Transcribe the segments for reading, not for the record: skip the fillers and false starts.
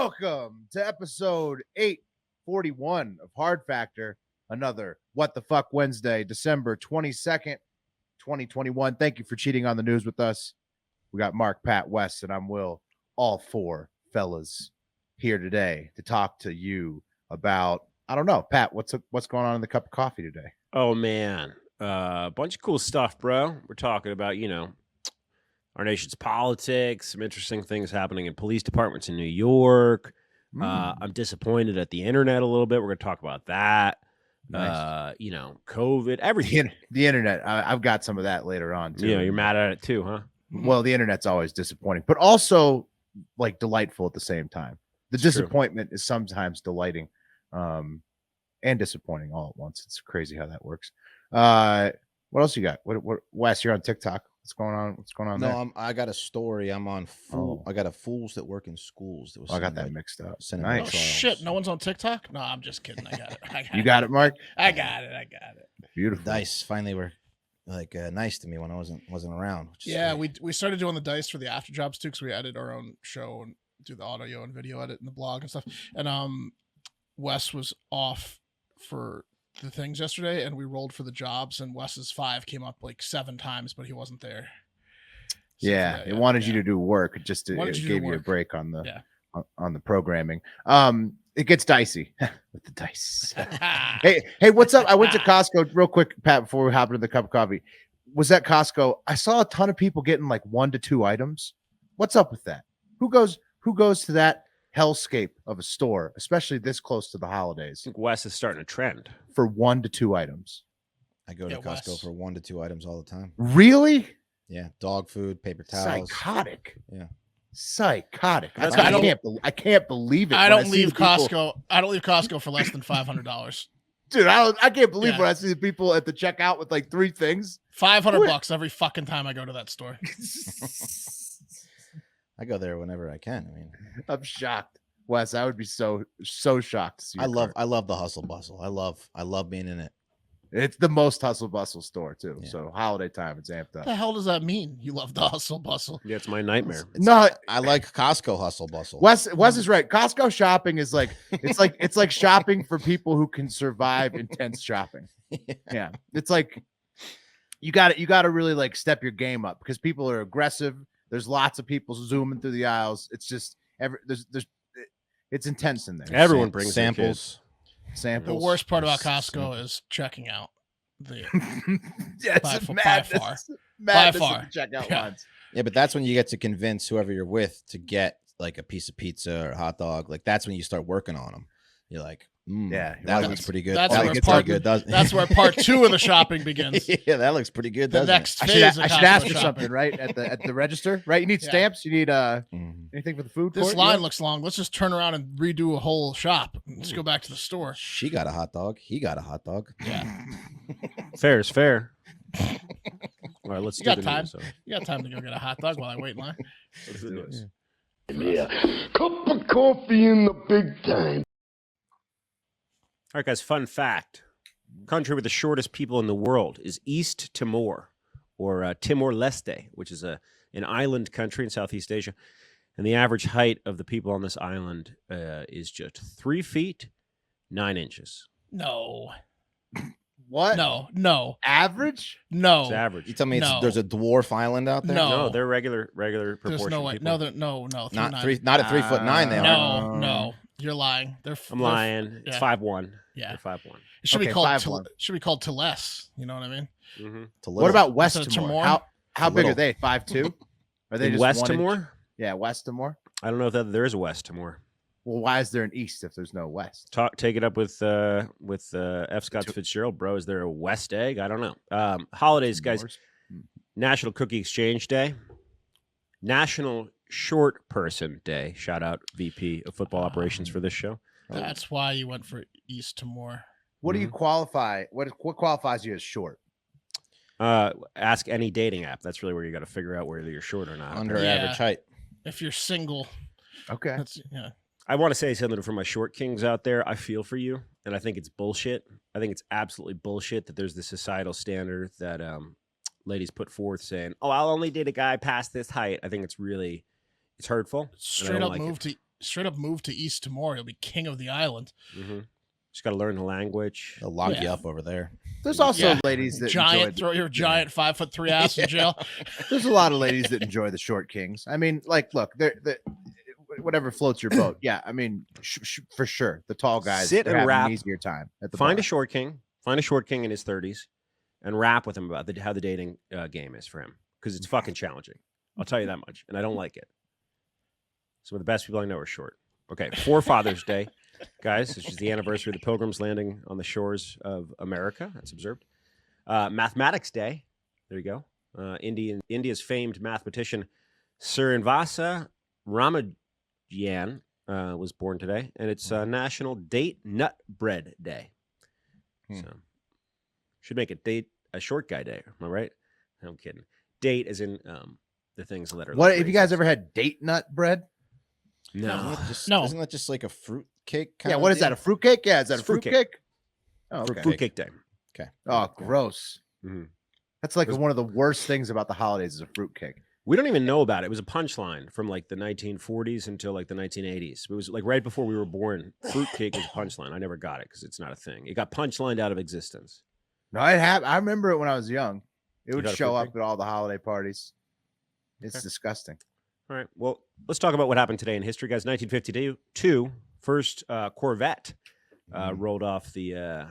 Welcome to episode 841 of Hard Factor, another What the Fuck Wednesday, December 22nd, 2021. Thank you for cheating on the news with us. We got Mark, Pat, Wes, and I'm Will, all four fellas here today to talk to you about, I don't know, Pat, what's going on in the cup of coffee today? Oh, man. A bunch of cool stuff, bro. We're talking about, our nation's politics, some interesting things happening in police departments in New York. I'm disappointed at the internet a little bit. We're going to talk about that. Nice. COVID, everything. The internet, I've got some of that later on, too. Yeah, you're mad at it, too, huh? Well, the internet's always disappointing, but also, like, delightful at the same time. The disappointment is sometimes delighting and disappointing all at once. It's crazy how that works. What else you got? What Wes, you're on TikTok. What's going on there? No, I got a story. I'm on I got a Fools That Work in Schools. That was I got that mixed up. Nice. Oh, shit, no one's on TikTok? No, I'm just kidding. I got it. You got it, Mark? I got it. Beautiful. Dice finally were like nice to me when I wasn't around. Yeah, we started doing the dice for the after jobs too, because we edit our own show and do the audio and video edit and the blog and stuff. And Wes was off for the things yesterday, and we rolled for the jobs, and Wes's 5 came up like 7 times, but he wasn't there. So it wanted you to do work, just to give you a break on the on the programming. It gets dicey with the dice. hey, what's up? I went to Costco real quick, Pat, before we hop into the cup of coffee. Was at Costco. I saw a ton of people getting like 1 to 2 items. What's up with that? Who goes to that hellscape of a store, especially this close to the holidays? I think Wes is starting a trend. For 1 to 2 items. I go to Costco for 1 to 2 items all the time. Really? Yeah, dog food, paper towels. Psychotic. Yeah. Psychotic. I can't believe it. I don't leave Costco for less than $500. Dude, I can't believe when I see the people at the checkout with like 3 things. $500 every fucking time I go to that store. I go there whenever I can. I mean, I'm shocked, Wes. I would be so shocked to see. I love the hustle bustle. I love being in it. It's the most hustle bustle store too. Yeah. So holiday time, it's amped up. What the hell does that mean? You love the hustle bustle? Yeah, it's my nightmare. No, I like Costco hustle bustle. Wes is right. Costco shopping is like it's like shopping for people who can survive intense shopping. Yeah, it's like you got to really like step your game up because people are aggressive. There's lots of people zooming through the aisles. It's just it's intense in there. Everyone brings samples. Samples. The worst part about Costco is checking out. It's madness. By far. Checkout lines. Yeah, but that's when you get to convince whoever you're with to get like a piece of pizza or a hot dog. Like that's when you start working on them. You're like, that looks pretty good. That's where part 2 of the shopping begins. Yeah, that looks pretty good. The next phase. I should ask for something, right? At the register, right? You need stamps. You need anything for the food court? This line looks long. Let's just turn around and redo a whole shop. Let's go back to the store. She got a hot dog. He got a hot dog. Yeah. Fair is fair. All right, let's do got the time. news, You got time to go get a hot dog while I wait in line. Let's do this. Yeah, cup of coffee in the big time. All right, guys, fun fact. Country with the shortest people in the world is East Timor, or Timor-Leste, which is an island country in Southeast Asia. And the average height of the people on this island is just 3 feet, 9 inches. No. What? No. Average? No. It's average. You tell me there's a dwarf island out there? No. No, they're regular There's proportion no way. people. No. Not 3 foot 9 they are. No. You're lying. I'm lying. It's 5'1". Yeah. They're 5'1". It should be called 5'1". should be called to less. You know what I mean? Mm-hmm. What about West Is it Timor? Timor? How big are they? 5'2"? Are they In just West 1 inch? Timor? Yeah, West Timor. I don't know if there is a West Timor. Well, why is there an East if there's no West? Take it up with F. Scott Fitzgerald, bro. Is there a West egg? I don't know. Holidays, guys. National Cookie Exchange Day. National Short Person Day. Shout out VP of Football Operations for this show. That's why you went for East Timor. What do you qualify? What qualifies you as short? Ask any dating app. That's really where you got to figure out whether you're short or not. Under average height. If you're single. Okay. I want to say something for my short kings out there. I feel for you, and I think it's bullshit. I think it's absolutely bullshit that there's this societal standard that ladies put forth saying, "Oh, I'll only date a guy past this height." I think it's hurtful. Straight up move to straight up move to East Timor. You'll be king of the island. Mm-hmm. Just got to learn the language. They'll lock you up over there. There's also ladies that throw your giant 5'3" ass in jail. There's a lot of ladies that enjoy the short kings. I mean, like, look, they're whatever floats your boat. Yeah, I mean, for sure, the tall guys sit and rap. An easier time at the find bar. a short king in his 30s, and rap with him about how the dating game is for him, because it's fucking challenging. I'll tell you that much, and I don't like it. Some of the best people I know are short. Okay, Forefathers Day, guys. This is the anniversary of the Pilgrims landing on the shores of America. That's observed. Mathematics Day. There you go. India's famed mathematician Srinivasa Ramanujan was born today, and it's National Date Nut Bread Day. So should make it a short guy day. Am I right? I'm kidding. Date as in the things that are. What have you guys ever had date nut bread? No. Isn't that just like a fruit cake? Yeah. What is that? A fruit cake? Yeah. Is that a fruit cake? Oh, okay. Fruit cake day. Okay. Oh, gross. Mm-hmm. That's like one of the worst things about the holidays is a fruit cake. We don't even know about it. It was a punchline from like the 1940s until like the 1980s. It was like right before we were born. Fruitcake was a punchline. I never got it because it's not a thing. It got punchlined out of existence. No, I remember it when I was young. It would show up at all the holiday parties. It's disgusting. All right. Well, let's talk about what happened today in history, guys. 1952, first Corvette rolled off the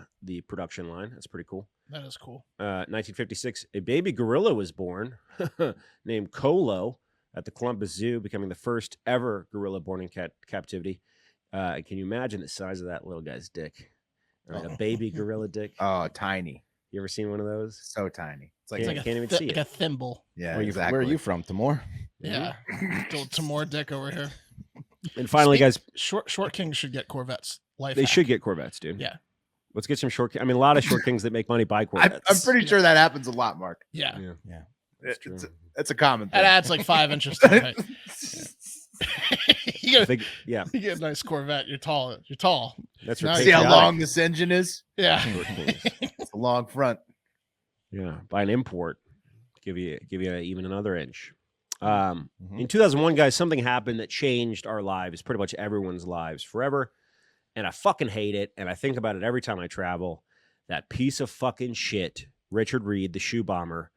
production line. That's pretty cool. That is cool. 1956, a baby gorilla was born named Kolo at the Columbus Zoo, becoming the first ever gorilla born in captivity. Can you imagine the size of that little guy's dick? A baby gorilla dick. Oh, tiny. You ever seen one of those? So tiny. It's like can't even see it. Like a thimble. Yeah, exactly. Where are you from, Timor? Yeah. Little Timor dick over here. And finally, guys. Short kings should get Corvettes. They should get Corvettes, dude. Yeah. Let's get some short. I mean, a lot of short kings that make money buy Corvettes. I'm pretty sure that happens a lot, Mark. Yeah. It's a common thing. It adds like 5 inches to height. You get a nice Corvette. You're tall. That's see how long this engine is. Yeah. It's a long front. Yeah. Buy an import. Give you even another inch. In 2001, guys, something happened that changed our lives, pretty much everyone's lives forever. And I fucking hate it. And I think about it every time I travel. That piece of fucking shit, Richard Reed, the shoe bomber.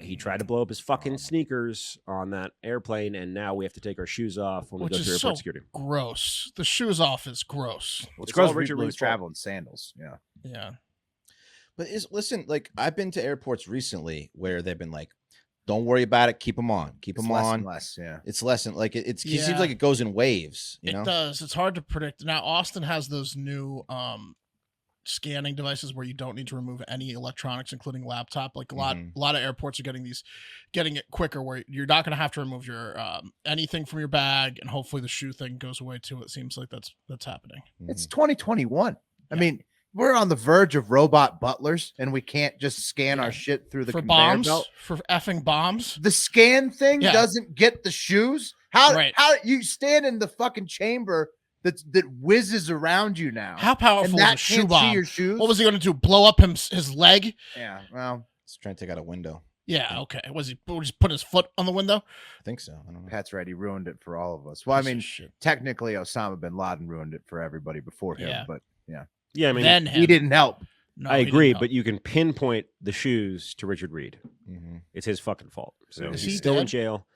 He tried to blow up his fucking sneakers on that airplane, and now we have to take our shoes off when we go through airport security. Gross. The shoes off is gross. Well, it's gross. Richard Reed's traveling sandals. Yeah. Yeah. But listen, like I've been to airports recently where they've been like, don't worry about it. Keep them on. Keep them on. Less, yeah. It's less than like it seems like it goes in waves. You know? It does. It's hard to predict. Now Austin has those new scanning devices where you don't need to remove any electronics, including laptop. Like a lot of airports are getting it quicker, where you're not going to have to remove your anything from your bag, and hopefully the shoe thing goes away too. It seems like that's happening. It's 2021. I mean, we're on the verge of robot butlers, and we can't just scan our shit through the conveyor belt. For effing bombs. The scan thing doesn't get the shoes. How you stand in the fucking chamber that whizzes around you now? How powerful is a shoe bomb? See your shoes? What was he going to do? Blow up his leg? Yeah. Well, he's trying to take out a window. Yeah. Okay. Was he just put his foot on the window? I think so. I don't know. Pat's right. He ruined it for all of us. Well, I mean, technically, Osama bin Laden ruined it for everybody before him, but yeah. Yeah, I mean, he didn't help. No, I agree, but you can pinpoint the shoes to Richard Reed. It's his fucking fault. So he's still in jail.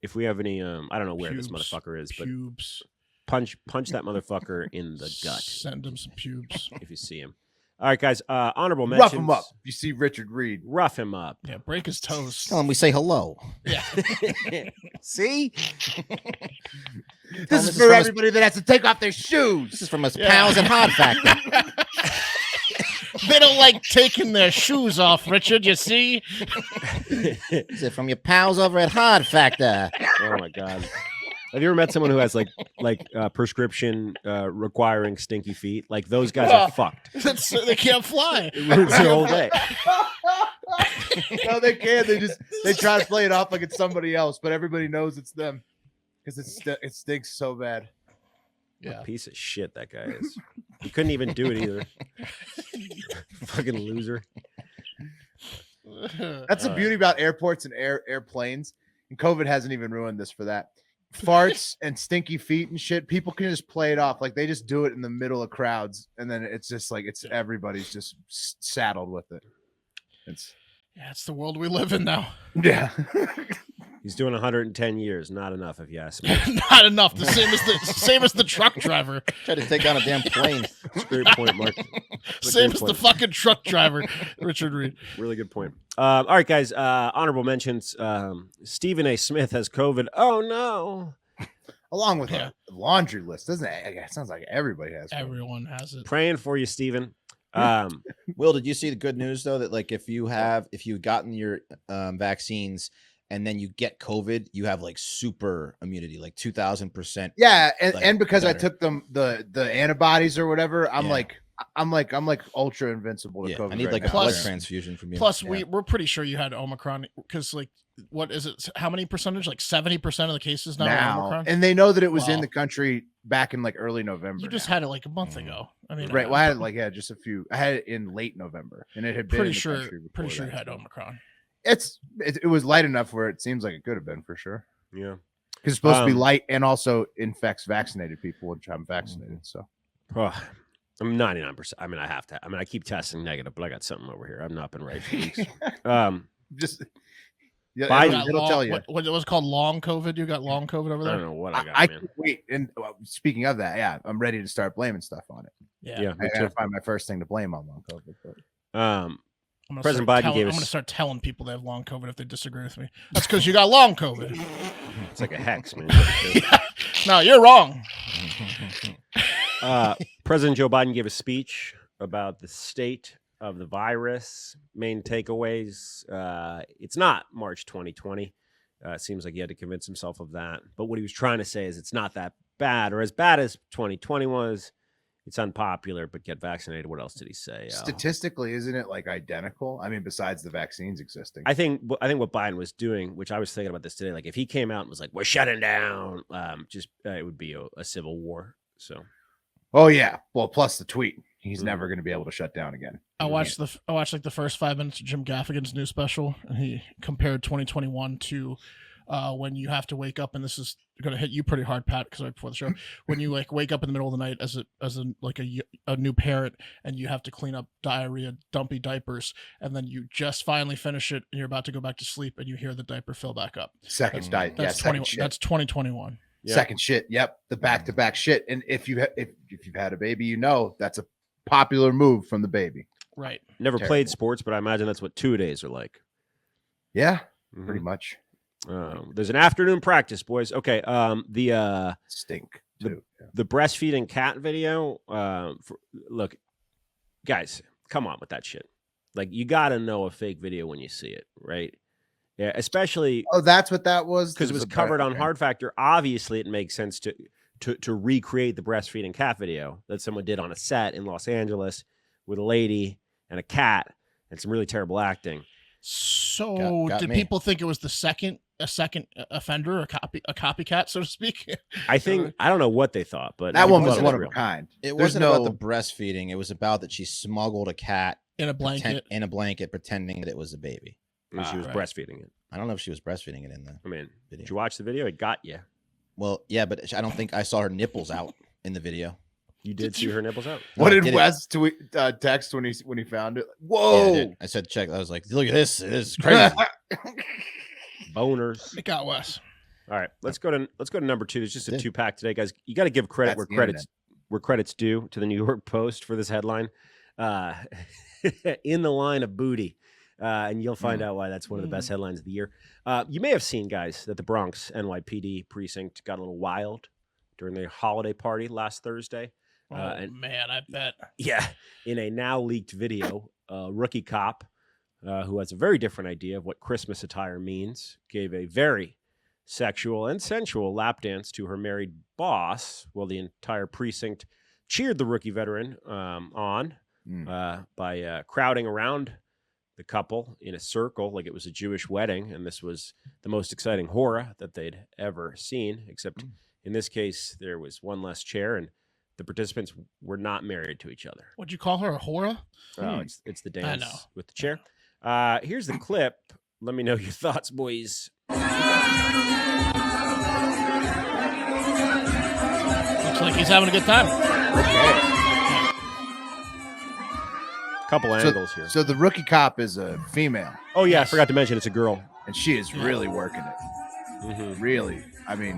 If we have any, I don't know where this motherfucker is, but punch that motherfucker in the gut. Send him some pubes if you see him. All right, guys. Honorable mentions. Rough him up. You see Richard Reed. Rough him up. Yeah, break his toes. Tell him we say hello. Yeah. See? This is for everybody that has to take off their shoes. This is from us pals at HOTT Factor. They don't like taking their shoes off, Richard, you see? This is from your pals over at HOTT Factor. Oh, my God. Have you ever met someone who has like prescription requiring stinky feet? Like those guys are fucked. They can't fly. It ruins their whole day. No, they can't. They try to play it off like it's somebody else, but everybody knows it's them because it stinks so bad. What a piece of shit that guy is. He couldn't even do it either. Fucking loser. That's the beauty about airports and airplanes. And COVID hasn't even ruined this for that. farts and stinky feet and shit, people can just play it off. Like they just do it in the middle of crowds, and then it's just like everybody's just saddled with it. It's the world we live in now. Yeah. He's doing 110 years. Not enough, if you ask me. Not enough. The same as the truck driver. Tried to take down a damn plane. That's a great point, Mark. Same as the fucking truck driver, Richard Reed. Really good point. All right, guys. Honorable mentions. Stephen A. Smith has COVID. Oh no. Along with a laundry list, doesn't it? It sounds like everybody has COVID. Everyone has it. Praying for you, Stephen. Will, did you see the good news though that like if you've gotten your vaccines and then you get COVID, you have like super immunity, like 2,000%. Yeah, and, like, and because better. I took them the antibodies or whatever, I'm like ultra invincible to COVID. I need like a blood transfusion from you. Plus, we're pretty sure you had Omicron because like what is it? How many percentage? Like 70% of the cases now are Omicron. And they know that it was in the country back in like early November. You just had it like a month ago. I mean, right. Well, I had it like just a few. I had it in late November, and it had been pretty sure you had Omicron. It was light enough where it seems like it could have been for sure. Yeah, because it's supposed to be light and also infects vaccinated people, which I'm vaccinated. So, I'm 99%. I mean, I have to. I mean, I keep testing negative, but I got something over here. I've not been right for weeks. Just it'll tell you what it was called long COVID. You got long COVID over there. I don't know what I got. Man. Wait, and speaking of that, I'm ready to start blaming stuff on it. Yeah, I gotta find my first thing to blame on long COVID. But. President Biden gave us. I'm going to start telling people they have long COVID if they disagree with me. That's because you got long COVID. It's like a hex, man. No, you're wrong. President Joe Biden gave a speech about the state of the virus. Main takeaways. It's not March 2020. It seems like he had to convince himself of that. But what he was trying to say is it's not that bad or as bad as 2020 was. It's unpopular, but get vaccinated. What else did he say? Statistically, isn't it like identical? I mean, besides the vaccines existing. I think what Biden was doing, which I was thinking about this today, like if he came out and was like, "We're shutting down," it would be a civil war. So. Oh yeah. Well, plus the tweet. He's never going to be able to shut down again. I watched like the first 5 minutes of Jim Gaffigan's new special, and he compared 2021 to when you have to wake up, and this is going to hit you pretty hard, Pat, because right before the show, when you like wake up in the middle of the night as a new parent, and you have to clean up diarrhea, dumpy diapers, and then you just finally finish it, and you're about to go back to sleep, and you hear the diaper fill back up. That's 2021. Yep. Second shit. Yep, the back-to-back shit. And if you've had a baby, you know that's a popular move from the baby. Right. Never played sports, but I imagine that's what 2 days are like. Yeah, pretty much. There's an afternoon practice, boys. Okay. The stink too. The breastfeeding cat video. Look, guys, come on with that shit. Like you got to know a fake video when you see it, right? Yeah, especially. Oh, that's what that was. Because it was covered on Hard Factor. Obviously, it makes sense to recreate the breastfeeding cat video that someone did on a set in Los Angeles with a lady and a cat and some really terrible acting. So did people think it was a second offender, a copycat, so to speak? I don't know what they thought, but that one was one of a kind. It wasn't about the breastfeeding. It was about that she smuggled a cat in a blanket, pretending that it was a baby. She was breastfeeding it. I don't know if she was breastfeeding it in the video. Did you watch the video? It got you. Well, yeah, but I don't think I saw her nipples out in the video. You did see her nipples out? What did Wes text when he found it? Whoa! Yeah, I said check. I was like, look at this. It is crazy. Boners. It got Wes. All right, let's go to number 2. There's just a 2-pack today, guys. You got to give credit where credit's due to the New York Post for this headline. In the line of booty. And you'll find out why that's one of the best headlines of the year. You may have seen, guys, that the Bronx NYPD precinct got a little wild during their holiday party last Thursday. Man, I bet. Yeah. In a now leaked video, a rookie cop who has a very different idea of what Christmas attire means gave a very sexual and sensual lap dance to her married boss while the entire precinct cheered the rookie veteran by crowding around the couple in a circle like it was a Jewish wedding, and this was the most exciting horror that they'd ever seen, except in this case, there was one less chair, and the participants were not married to each other. What'd you call her, a horror? Oh, it's the dance with the chair. Here's the clip. Let me know your thoughts, boys. He's having a good time. Okay. Couple angles here. So the rookie cop is a female. Oh yeah, I forgot to mention it's a girl. And she is really working it. Really. I mean,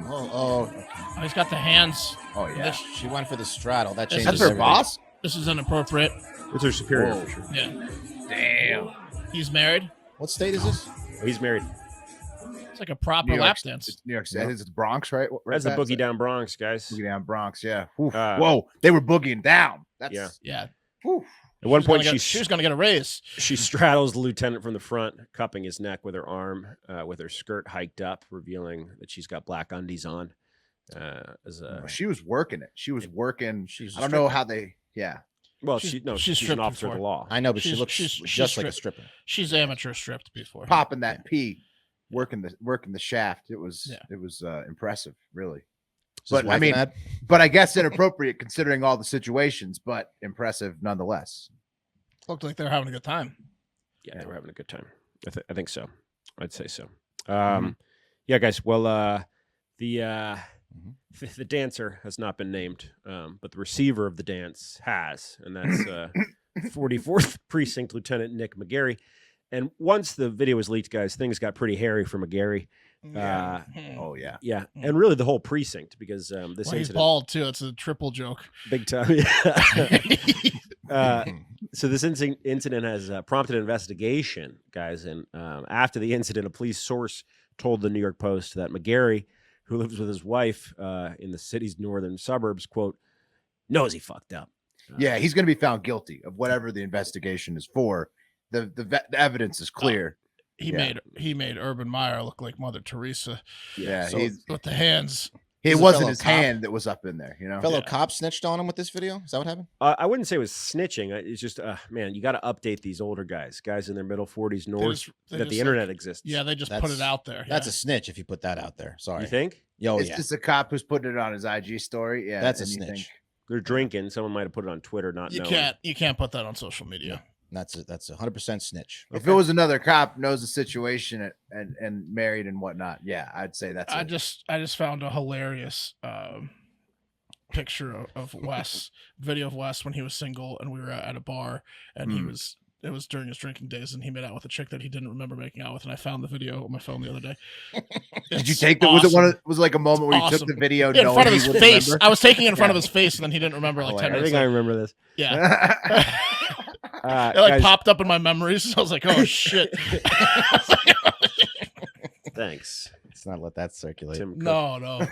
he's got the hands. Oh yeah. She went for the straddle. That changes That's her everything. boss? This is inappropriate. It's her superior for sure. Yeah. Damn. He's married. What state is this? Oh, he's married. It's like a proper lap dance. It's New York City. It's Bronx, right? That's the boogie down Bronx, guys. Boogie down Bronx, yeah. Whoa, they were boogieing down. That's yeah. Whew. At one point, she was going to get a raise. She straddles the lieutenant from the front, cupping his neck with her arm, with her skirt hiked up, revealing that she's got black undies on. She was working it. She was working. I don't know how they. Yeah. Well, she's an officer of the law. I know, but she looks just like a stripper. She's amateur stripped before. Popping that pee, working the shaft. It was impressive, really. But I mean, but I guess inappropriate considering all the situations, but impressive nonetheless. Looked like they were having a good time. Yeah, they were having a good time. I think so. I'd say so. Yeah, guys. Well, the dancer has not been named, but the receiver of the dance has, and that's 44th Precinct Lieutenant Nick McGarry. And once the video was leaked, guys, things got pretty hairy for McGarry. Yeah, and really the whole precinct, because this incident, he's bald too. It's a triple joke, big time. So this incident has prompted an investigation, guys. And after the incident, a police source told the New York Post that McGarry, who lives with his wife in the city's northern suburbs, quote, knows he fucked up. He's going to be found guilty of whatever the investigation is for. The evidence is clear. He made Urban Meyer look like Mother Teresa. Yeah, so with the hands. It wasn't his hand that was up in there, you know. Fellow cop snitched on him with this video. Is that what happened? I wouldn't say it was snitching. It's just, man, you got to update these older guys in their middle 40s, that the internet exists. Yeah, they just put it out there. That's a snitch if you put that out there. Sorry. You think? It's just a cop who's putting it on his IG story. Yeah, that's a snitch. They're drinking. Someone might have put it on Twitter. You can't put that on social media. That's 100% snitch. If it was another cop knows the situation and married and whatnot, yeah, I'd say that's. I just found a hilarious picture of Wes, video of Wes when he was single, and we were at a bar, and it was during his drinking days, and he made out with a chick that he didn't remember making out with, and I found the video on my phone the other day. Did you take the? Awesome. Was it like a moment where you took the video in front of his face? Remember? I was taking it in front of his face, and then he didn't remember 10 minutes. I think I remember this. Yeah. It guys, popped up in my memories. I was like, "Oh shit!" Thanks. Let's not let that circulate. No,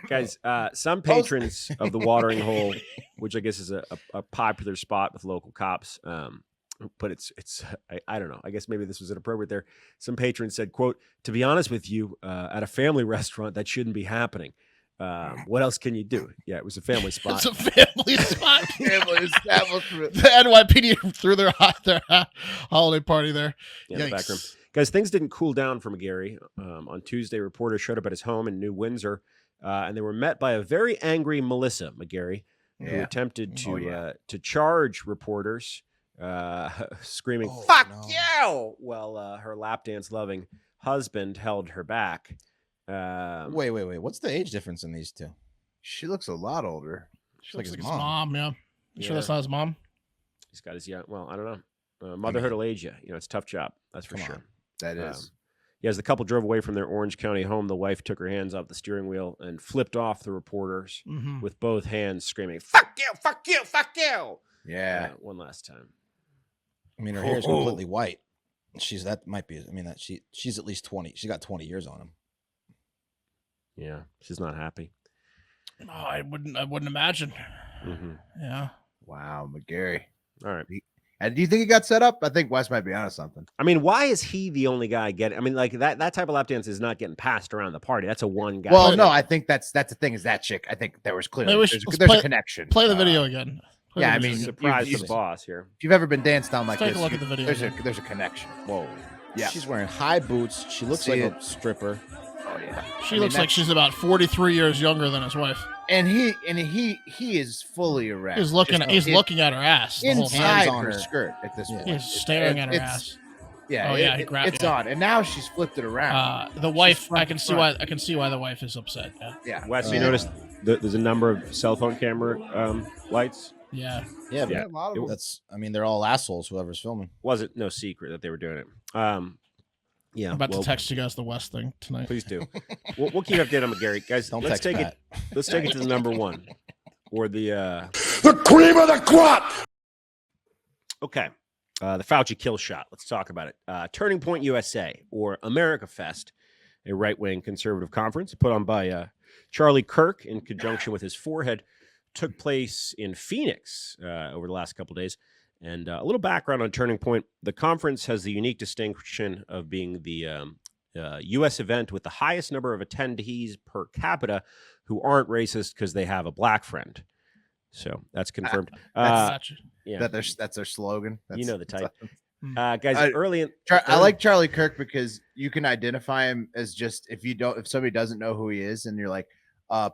guys. Some patrons of the watering hole, which I guess is a popular spot with local cops, but it's I don't know. I guess maybe this was inappropriate there. Some patrons said, "quote To be honest with you, at a family restaurant, that shouldn't be happening. What else can you do?" Yeah, it was a family spot. It's a family spot. Family establishment. The NYPD threw their holiday party there. Yeah, the back room. Guys, things didn't cool down for McGarry. On Tuesday, reporters showed up at his home in New Windsor, and they were met by a very angry Melissa McGarry, who attempted to charge reporters, screaming, "Fuck you!" while her lap dance loving husband held her back. Wait. What's the age difference in these two? She looks a lot older. She looks like his mom. Yeah. You sure that's not his mom? He's got his well, I don't know. Motherhood will age you. It's a tough job. That's for sure. That is. As the couple drove away from their Orange County home, the wife took her hands off the steering wheel and flipped off the reporters with both hands, screaming, "Fuck you! Fuck you! Fuck you!" Yeah. One last time. I mean, her hair is completely white. She's at least 20. She got 20 years on him. Yeah, she's not happy. Oh, I wouldn't imagine. Yeah. Wow, McGarry. All right. And do you think he got set up? I think Wes might be onto something. I mean, why is he the only guy getting? I mean, like that type of lap dance is not getting passed around the party. That's a one guy. Well, no, I think that's the thing. Is that chick? I think there was clearly there's a connection. Play the video again. I mean, surprise the boss here. If you've ever been danced down like this, take a look at the video. There's a connection. Whoa. Yeah. She's wearing high boots. She looks like a stripper. Oh yeah. She looks like she's about 43 years younger than his wife. And he is fully erect. He's looking at her ass. Inside on her skirt at this point. He's staring at her ass. Yeah, it's on, and now she's flipped it around. The wife, I can see why the wife is upset. Yeah. Wes, you noticed there's a number of cell phone camera lights. Yeah. Yeah, but a lot of them. that's. I mean, they're all assholes. Whoever's filming. Wasn't no secret that they were doing it. Yeah, I'm about to text you guys the West thing tonight. Please do. We'll keep updated on McGarry, guys. Let's take it to the number one, or the cream of the crop. Okay, the Fauci kill shot. Let's talk about it. Turning Point USA, or America Fest, a right-wing conservative conference put on by Charlie Kirk in conjunction with his forehead, took place in Phoenix over the last couple of days. And a little background on Turning Point. The conference has the unique distinction of being the U.S. event with the highest number of attendees per capita who aren't racist because they have a black friend. So that's confirmed. That's their slogan. You know the type. Guys, early in... I like Charlie Kirk because you can identify him as just, if somebody doesn't know who he is, and you're like,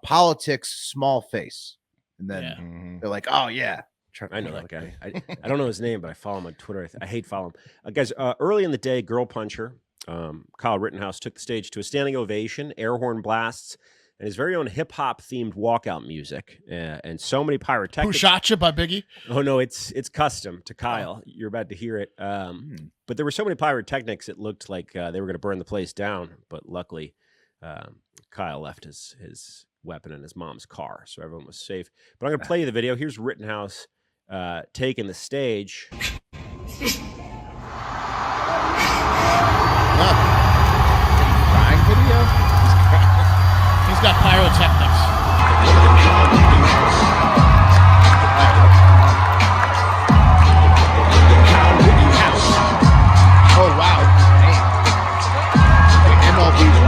politics, small face. And then they're like, oh, yeah. I know that guy. I don't know his name, but I follow him on Twitter. I hate following him. Guys, early in the day, girl puncher Kyle Rittenhouse took the stage to a standing ovation, air horn blasts, and his very own hip-hop themed walkout music, and so many pyrotechnics. Who Shot You by Biggie? Oh, no, it's custom to Kyle. You're about to hear it. But there were so many pyrotechnics, it looked like they were going to burn the place down. But luckily, Kyle left his weapon in his mom's car, so everyone was safe. But I'm going to play you the video. Here's Rittenhouse taking the stage. Crying video? He's got pyrotechnics. Oh, wow. Damn. MLB's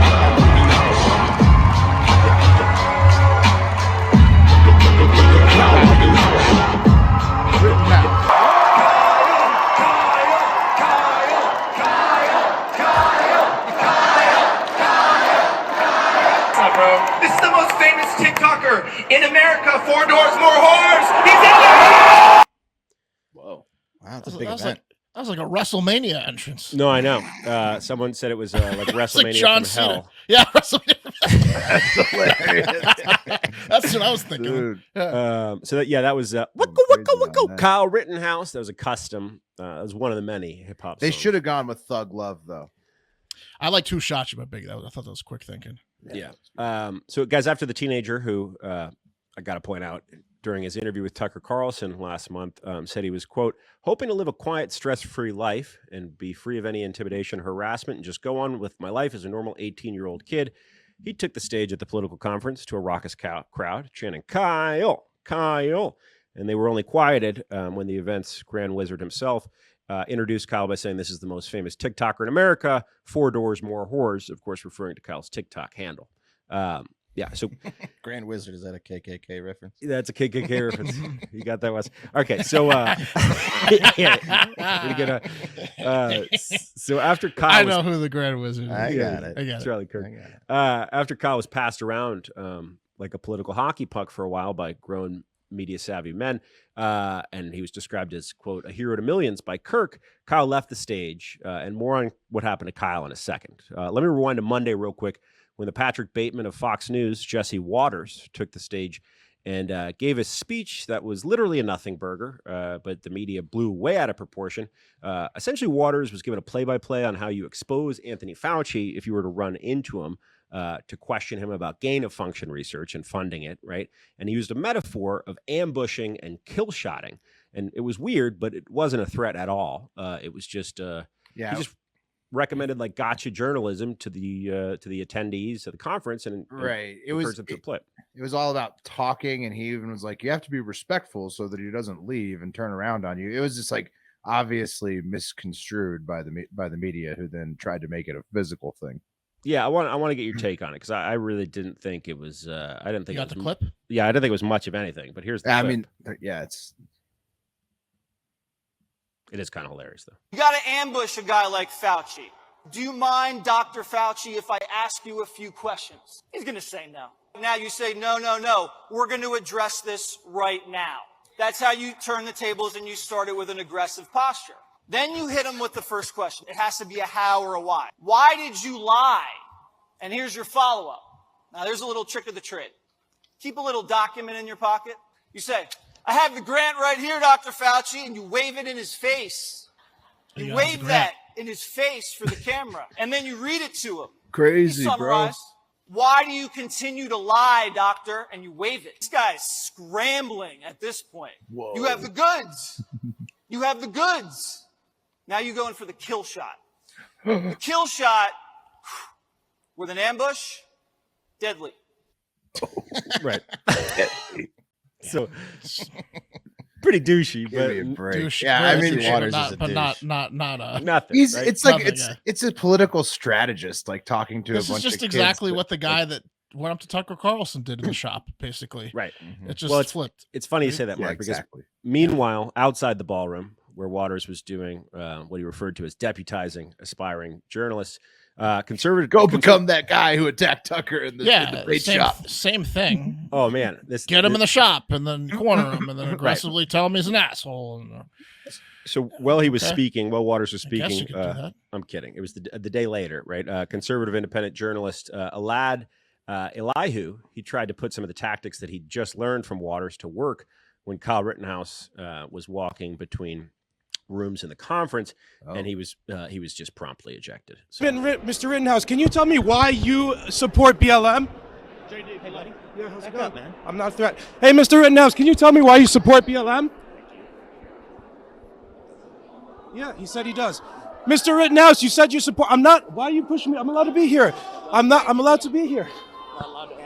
This is the most famous TikToker in America. 4 doors, more whores. He's in there. Whoa. Wow, that's a big event. That was like a WrestleMania entrance. No, I know. Someone said it was like WrestleMania like John from hell. Cena. Yeah, WrestleMania. That's hilarious. That's what I was thinking. Dude. So that was Kyle Rittenhouse. That was a custom. That was one of the many hip hop. They should have gone with Thug Love, though. I like Who Shot You by Biggie. I thought that was quick thinking. Yeah. So, guys, after the teenager who I got to point out during his interview with Tucker Carlson last month said he was, quote, hoping to live a quiet, stress-free life and be free of any intimidation or harassment and just go on with my life as a normal 18-year-old kid. He took the stage at the political conference to a raucous crowd chanting, Kyle, Kyle. And they were only quieted when the event's grand wizard himself introduced Kyle by saying this is the most famous TikToker in America, 4 doors, more whores, of course, referring to Kyle's TikTok handle. Yeah, so Grand Wizard, is that a KKK reference? That's a KKK reference. You got that, Wes? Okay, so so after Kyle, I know who the Grand Wizard is. I got it. Charlie Kirk. After Kyle was passed around like a political hockey puck for a while by grown media savvy men, and he was described as, quote, a hero to millions by Kirk, Kyle left the stage, and more on what happened to Kyle in a second. Let me rewind to Monday real quick, when the Patrick Bateman of Fox News, Jesse Waters, took the stage and gave a speech that was literally a nothing burger, but the media blew way out of proportion. Essentially, Waters was given a play-by-play on how you expose Anthony Fauci if you were to run into him to question him about gain-of-function research and funding it, right? And he used a metaphor of ambushing and kill-shotting. And it was weird, but it wasn't a threat at all. It was just... He just recommended like gotcha journalism to the attendees of the conference, and right, it was all about talking, and he even was like, you have to be respectful so that he doesn't leave and turn around on you. It was just like obviously misconstrued by the media, who then tried to make it a physical thing. Yeah, I want to get your take on it, because I really didn't think it was I didn't think you got the clip. Yeah, I didn't think it was much of anything, but here's the clip. I mean, yeah, it is kind of hilarious, though. You got to ambush a guy like Fauci. Do you mind, Dr. Fauci, if I ask you a few questions? He's going to say no. Now you say, no. We're going to address this right now. That's how you turn the tables, and you start it with an aggressive posture. Then you hit them with the first question. It has to be a how or a why. Why did you lie? And here's your follow-up. Now, there's a little trick of the trade. Keep a little document in your pocket. You say, I have the grant right here, Dr. Fauci, and you wave it in his face. You wave that in his face for the camera, and then you read it to him. Crazy, bro. Why do you continue to lie, doctor? And you wave it. This guy's scrambling at this point. Whoa. You have the goods. You have the goods. Now you go in for the kill shot. The kill shot with an ambush, deadly. Right. So pretty douchey, but douchey. Yeah, I mean, Waters not nothing. He's right? it's like it's a political strategist, like talking to this a bunch is just of exactly kids what the guy that went up to Tucker Carlson did in the shop, basically. Right. It just flipped. It's funny you say that, Mark, because meanwhile, outside the ballroom, where Waters was doing what he referred to as deputizing aspiring journalists, conservative become that guy who attacked Tucker in the bait shop. Same thing. Oh man, get him in the shop and then corner him and then aggressively tell him he's an asshole. So while he was speaking, while Waters was speaking, I'm kidding. It was the day later, right? Conservative independent journalist Elad Elihu, he tried to put some of the tactics that he'd just learned from Waters to work when Kyle Rittenhouse was walking between rooms in the conference, and he was just promptly ejected. So. Mr. Rittenhouse, can you tell me why you support BLM? JD, hey buddy. Yeah, how's it going, man? I'm not a threat. Hey, Mr. Rittenhouse, can you tell me why you support BLM? Yeah, he said he does. Mr. Rittenhouse, you said you support. I'm not. Why are you pushing me? I'm allowed to be here. I'm allowed to be here.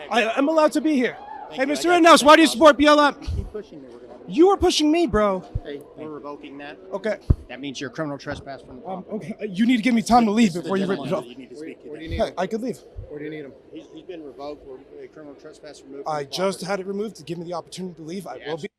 I'm allowed to be here. Hey, Mr. Rittenhouse, why do you support BLM? Keep pushing me. You were pushing me, bro. Hey, we're revoking that. Okay. That means you're a criminal trespass from the property. Okay. You need to give me time to leave before you rip it off. You need to speak to him. Hey, I could leave. Where do you need him? He's been revoked for a criminal trespass removed. I just had it removed to give me the opportunity to leave. I will be.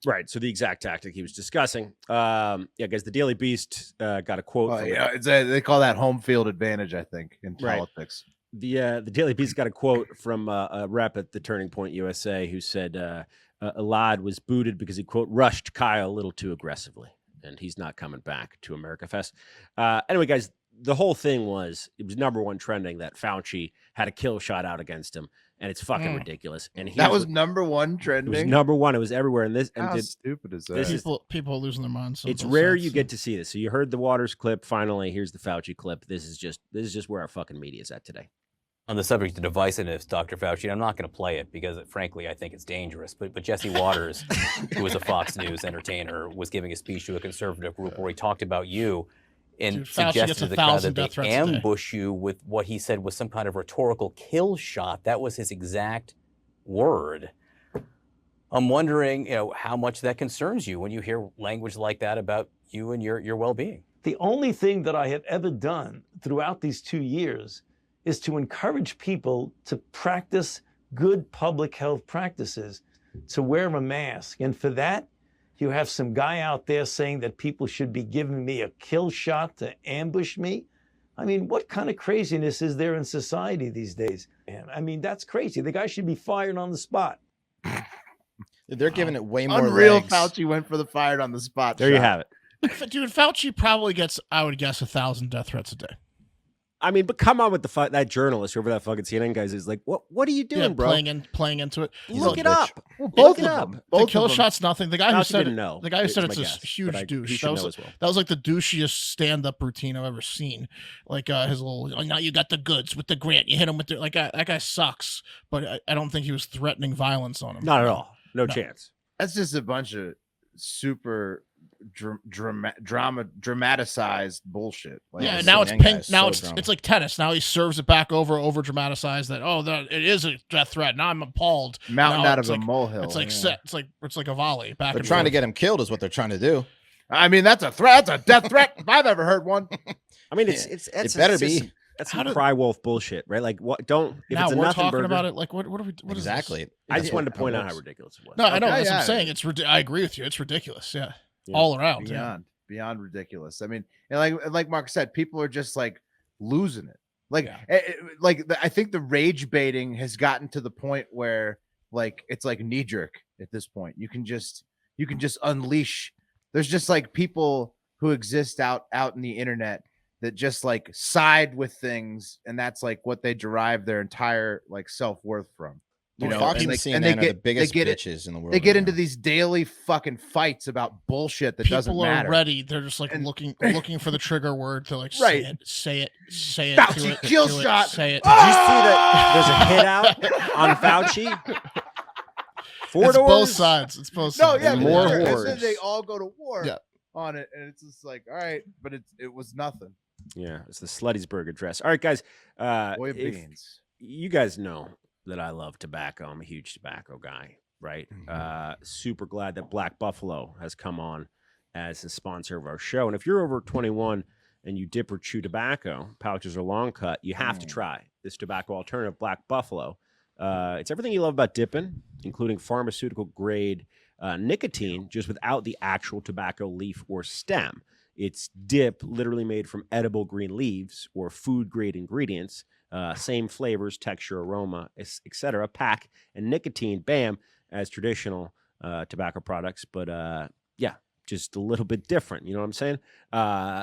Right. So the exact tactic he was discussing. Yeah, guys, the Daily Beast got a quote. They call that home field advantage, I think, in politics. The Daily Beast got a quote from a rep at the Turning Point USA who said Elad was booted because he, quote, rushed Kyle a little too aggressively, and he's not coming back to America Fest. Anyway, guys, the whole thing was #1 trending that Fauci had a kill shot out against him, and it's fucking ridiculous. And that was #1 trending. It was #1. It was everywhere. And how stupid is that? People are losing their minds. It's rare you get to see this. So you heard the Waters clip. Finally, here's the Fauci clip. This is just where our fucking media is at today. On the subject of divisiveness, Dr. Fauci, I'm not going to play it because, frankly, I think it's dangerous. But Jesse Waters, who was a Fox News entertainer, was giving a speech to a conservative group where he talked about you and suggested to the crowd that they ambush you with what he said was some kind of rhetorical kill shot. That was his exact word. I'm wondering, how much that concerns you when you hear language like that about you and your well-being. The only thing that I have ever done throughout these 2 years is to encourage people to practice good public health practices, to wear a mask. And for that, you have some guy out there saying that people should be giving me a kill shot to ambush me. I mean, what kind of craziness is there in society these days? I mean, that's crazy. The guy should be fired on the spot. They're giving it way more Unreal legs. Fauci went for the fired on the spot. There you have it. Dude, Fauci probably gets, I would guess, 1,000 death threats a day. I mean, but come on with that journalist, whoever that fucking CNN guy is like, what are you doing, bro? Playing into it. Look it up. Both of them. The kill shot's nothing. The guy who said didn't know. The guy who said it's a huge douche. That was like the douchiest stand-up routine I've ever seen. Like his little, now you got the goods with the grant. You hit him with the, like that guy sucks. But I don't think he was threatening violence on him. Not at all. No chance. That's just a bunch of super dramatized bullshit. Like, yeah, now it's pink. Now it's like tennis. Now he serves it back over dramatized that it is a death threat. Now I'm appalled. Mountain out of a molehill. It's like it's like a volley back. They're trying to get him killed, is what they're trying to do. I mean, that's a threat. That's a death threat if I've ever heard one. I mean, it better be. That's some cry wolf bullshit, right? Like, what? Don't. If now it's a we're nothing talking burger, about it. Like, what are we? What exactly? Is I just wanted to point out how ridiculous it was. No, I know. That's what I'm saying. I agree with you. It's ridiculous. Yeah. All around. Beyond ridiculous. I mean, and like Mark said, people are just like losing it. Like, I think the rage baiting has gotten to the point where like it's like knee jerk at this point. You can just unleash there's just like people who exist out in the internet that just like side with things, and that's like what they derive their entire like self-worth from. You know, Fox and CNN are the biggest bitches in the world. They get into these daily fucking fights about bullshit that doesn't matter. People are ready. They're just like looking for the trigger word to like right. say it. Fauci, kill shot. Say it. Did you see that there's a hit out on Fauci? It's both sides. It's both sides. No, yeah, more hordes. Then they all go to war on it, and it's just like, all right, but it was nothing. Yeah, it's the Sluttysburg address. All right, guys. Boy of beans. You guys know that I love tobacco. I'm a huge tobacco guy, right? Super glad that Black Buffalo has come on as a sponsor of our show. And if you're over 21 and you dip or chew tobacco, pouches or long cut, you have to try this tobacco alternative, Black Buffalo. It's everything you love about dipping, including pharmaceutical grade nicotine, just without the actual tobacco leaf or stem. It's dip, literally made from edible green leaves or food grade ingredients. Same flavors, texture, aroma, etc. Pack and nicotine, bam, as traditional tobacco products. But yeah, just a little bit different. You know what I'm saying?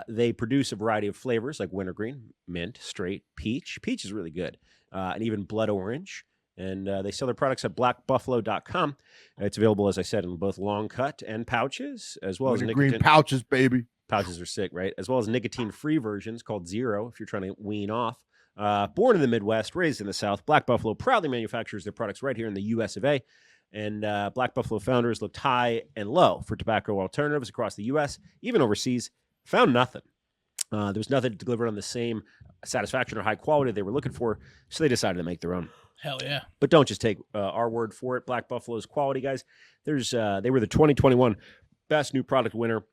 They produce a variety of flavors like wintergreen, mint, straight, peach. Peach is really good. And even blood orange. And they sell their products at blackbuffalo.com. It's available, as I said, in both long cut and pouches, as well as green pouches, baby. Pouches are sick, right? As well as nicotine-free versions called Zero, if you're trying to wean off. Born in the Midwest, raised in the South, Black Buffalo proudly manufactures their products right here in the U.S. of A. And Black Buffalo founders looked high and low for tobacco alternatives across the U.S., even overseas. Found nothing. There was nothing delivered on the same satisfaction or high quality they were looking for, so they decided to make their own. Hell yeah. But don't just take our word for it. Black Buffalo's quality, guys. They were the 2021 Best New Product winner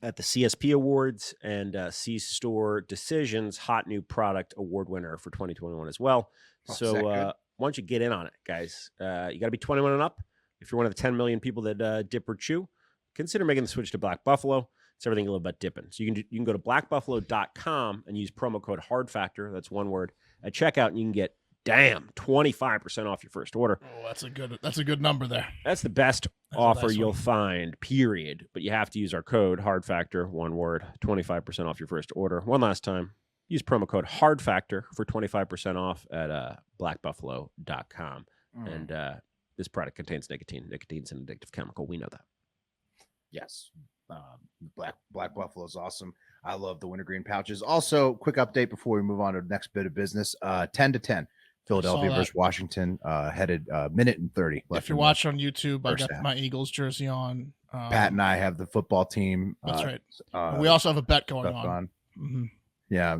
at the CSP Awards and C-Store Decisions Hot New Product Award winner for 2021 as well. So why don't you get in on it, guys? You got to be 21 and up. If you're one of the 10 million people that dip or chew, consider making the switch to Black Buffalo. It's everything you love about dipping. So you can go to blackbuffalo.com and use promo code HARDFACTOR. That's one word at checkout, and you can get 25% off your first order. Oh, that's a good number there. That's the best offer you'll find, period. But you have to use our code HARDFACTOR, one word, 25% off your first order. One last time, use promo code HARDFACTOR for 25% off at blackbuffalo.com. And this product contains nicotine. Nicotine's an addictive chemical. We know that. Yes. Black Buffalo is awesome. I love the wintergreen pouches. Also, quick update before we move on to the next bit of business. 10-10. Philadelphia versus Washington, headed minute and 30 left. If you're watching on YouTube, I got my Eagles jersey on. Pat and I have the football team. That's right. We also have a bet going on. Mm-hmm. Yeah,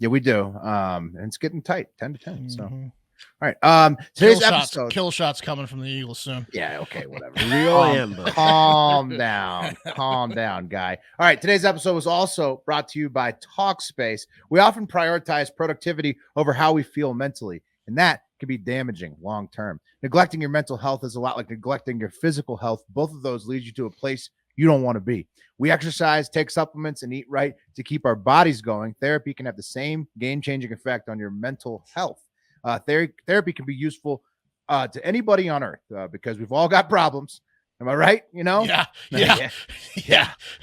we do. And it's getting tight, 10-10. So, all right. Today's episode, kill shots coming from the Eagles soon. Yeah. Okay. Whatever. Real ambush. Calm down, guy. All right. Today's episode was also brought to you by Talkspace. We often prioritize productivity over how we feel mentally, and that can be damaging long term. Neglecting your mental health is a lot like neglecting your physical health. Both of those lead you to a place you don't want to be. We exercise, take supplements, and eat right to keep our bodies going. Therapy can have the same game-changing effect on your mental health. Therapy can be useful to anybody on earth because we've all got problems. Am I right? You know? Yeah.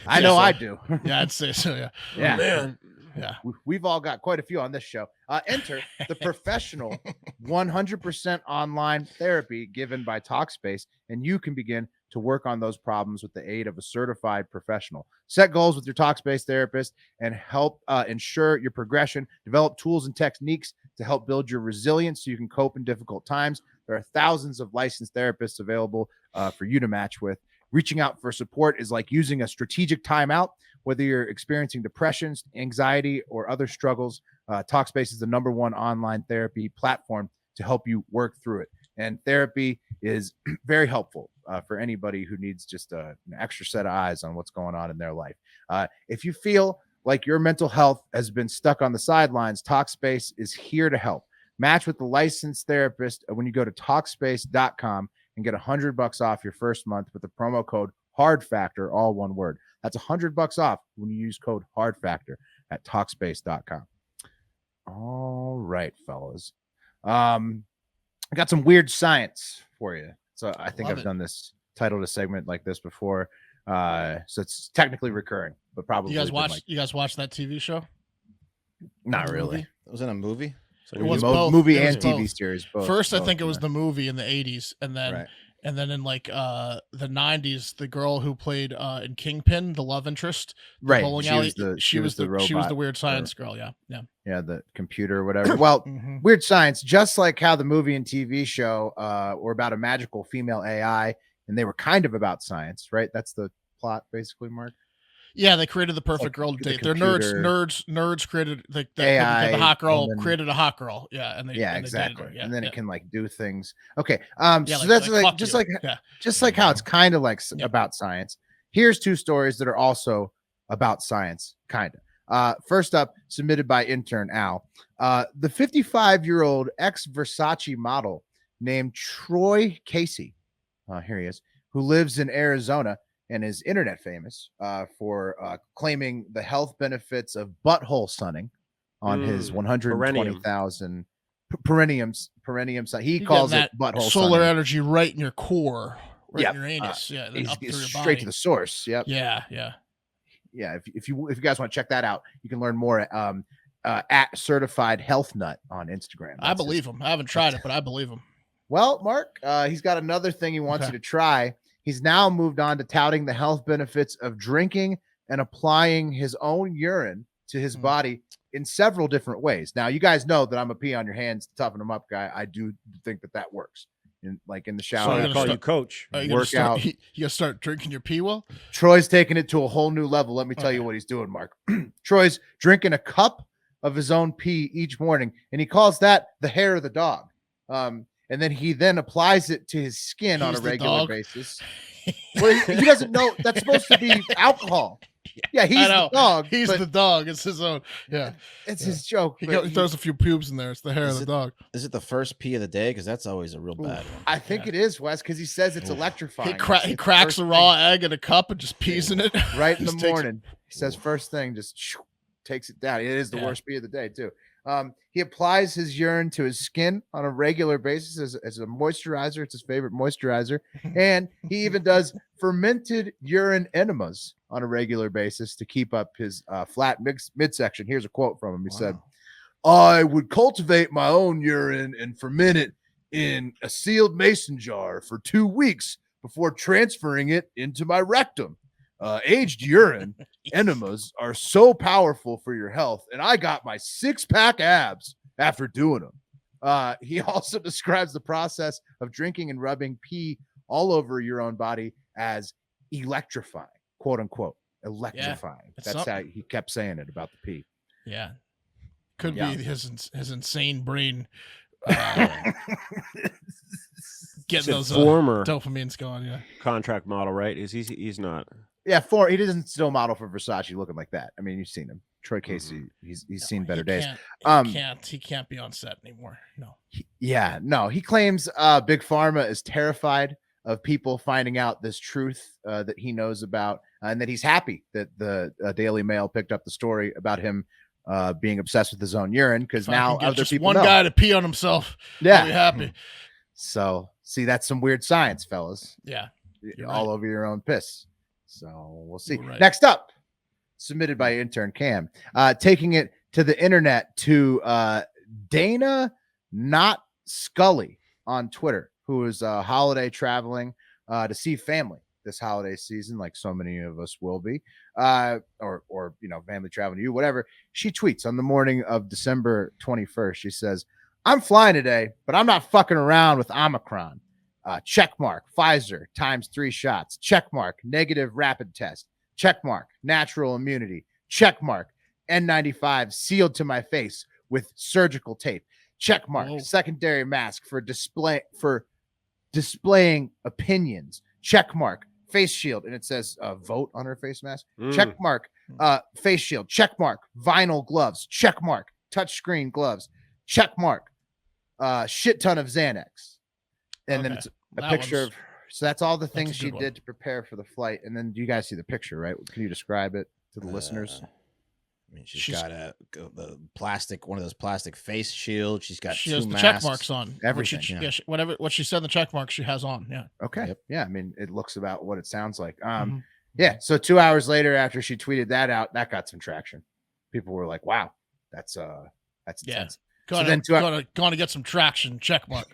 I know I do. Yeah, I'd say so. Yeah. Yeah. Oh, man. Yeah. We've all got quite a few on this show. Enter the professional 100% online therapy given by Talkspace, and you can begin to work on those problems with the aid of a certified professional. Set goals with your Talkspace therapist and help ensure your progression. Develop tools and techniques to help build your resilience so you can cope in difficult times. There are thousands of licensed therapists available for you to match with. Reaching out for support is like using a strategic timeout. Whether you're experiencing depression, anxiety, or other struggles, Talkspace is the #1 online therapy platform to help you work through it. And therapy is very helpful for anybody who needs just an extra set of eyes on what's going on in their life. If you feel like your mental health has been stuck on the sidelines, Talkspace is here to help. Match with the licensed therapist when you go to Talkspace.com and get $100 off your first month with the promo code HARDFACTOR, all one word. That's $100 off when you use code HARDFACTOR at Talkspace.com. All right, fellas. I got some weird science for you. So I think I've done this, titled a segment like this before. So it's technically recurring, but probably You guys watch that TV show? Not really. It was in a movie. It was both. Movie It was and TV both. series. Both. First, I think it was the movie in the 80s, and then Right. and then in like the 90s, the girl who played in Kingpin, the love interest, the Right. bowling She alley, was the she was the robot weird science girl. Yeah. the computer or whatever. Well, Weird Science, just like how the movie and TV show were about a magical female AI, and they were kind of about science, right? That's the plot, basically, Mark. Yeah, they created the perfect girl to date. They're nerds created the AI, the hot girl created a hot girl. Yeah, and they exactly. They and then it can like do things. Okay, Yeah, so like- that's like like fuck just you. like Yeah. just like how it's kind of like about science. Here's two stories that are also about science, kind of. First up, submitted by intern Al. The 55-year-old ex-Versace model named Troy Casey, here he is, who lives in Arizona and is internet famous for claiming the health benefits of butthole sunning on his 120,000 perineum sun. He calls it butthole solar sunning. energy right in your core, right Yep. in your anus. And then He's up through your straight body. to the source. Yep. Yeah. If you guys want to check that out, you can learn more at Certified Health Nut on Instagram. I believe him. I haven't tried it, but I believe him. Well, Mark, he's got another thing he wants you to try. He's now moved on to touting the health benefits of drinking and applying his own urine to his body in several different ways. Now, you guys know that I'm a pee on your hands, toughen them up guy. I do think that works. In the shower. So I call you coach. Work out. You gonna start drinking your pee well? Troy's taking it to a whole new level. Let me tell you what he's doing, Mark. Troy's drinking a cup of his own pee each morning, and he calls that the hair of the dog. And then he applies it to his skin on a regular basis. Well, he doesn't know that's supposed to be alcohol. Yeah, he's the dog. He's the dog. It's his own. Yeah, it's his joke. He throws a few pubes in there. It's the hair of the dog. Is it the first pee of the day? Because that's always a real bad one. I think it is, Wes, because he says it's electrifying. He cracks a raw egg in a cup and just pees in it right in the morning. He says first thing, just takes it down. It is the worst pee of the day too. He applies his urine to his skin on a regular basis as a moisturizer. It's his favorite moisturizer. And he even does fermented urine enemas on a regular basis to keep up his flat midsection. Here's a quote from him. He said, "I would cultivate my own urine and ferment it in a sealed mason jar for 2 weeks before transferring it into my rectum. Aged urine enemas are so powerful for your health, and I got my 6-pack abs after doing them." He also describes the process of drinking and rubbing pee all over your own body as electrifying, quote unquote, electrifying. That's how he kept saying it about the pee. Yeah, could be his insane brain getting those former dopamines going. Yeah, contract model, right? He's not. Yeah, he doesn't still model for Versace looking like that. I mean, you've seen him. Troy Casey, he's seen better days. He can't be on set anymore. No. He claims Big Pharma is terrified of people finding out this truth that he knows about, and that he's happy that the Daily Mail picked up the story about him being obsessed with his own urine, because now other people one know. guy to pee on himself. Yeah, I'll be happy. So see, that's some weird science, fellas. Yeah, all over your own piss. So we'll see. Right. Next up, submitted by intern Cam, taking it to the internet to Dana Not Scully on Twitter, who is holiday traveling to see family this holiday season, like so many of us will be, or family traveling to you, whatever. She tweets on the morning of December 21st. She says, "I'm flying today, but I'm not fucking around with Omicron. Check mark, Pfizer times 3 shots. Check mark, negative rapid test. Check mark, natural immunity. Check mark, N95 sealed to my face with surgical tape. Check mark, secondary mask for displaying opinions. Check mark, face shield." And it says vote on her face mask. Check mark, face shield. Check mark, vinyl gloves. Check mark, touchscreen gloves. Check mark, shit ton of Xanax. And then it's a picture of, so that's all the things she did to prepare for the flight. And then you guys see the picture, right? Can you describe it to the listeners? I mean, she's got the plastic, one of those plastic face shields. She has the check marks on. Everything. What she said, the check marks she has on. Yeah. Okay. Yep. Yeah. I mean, it looks about what it sounds like. Yeah. So 2 hours later, after she tweeted that out, that got some traction. People were like, "Wow, that's intense." Going to get some traction. Check mark.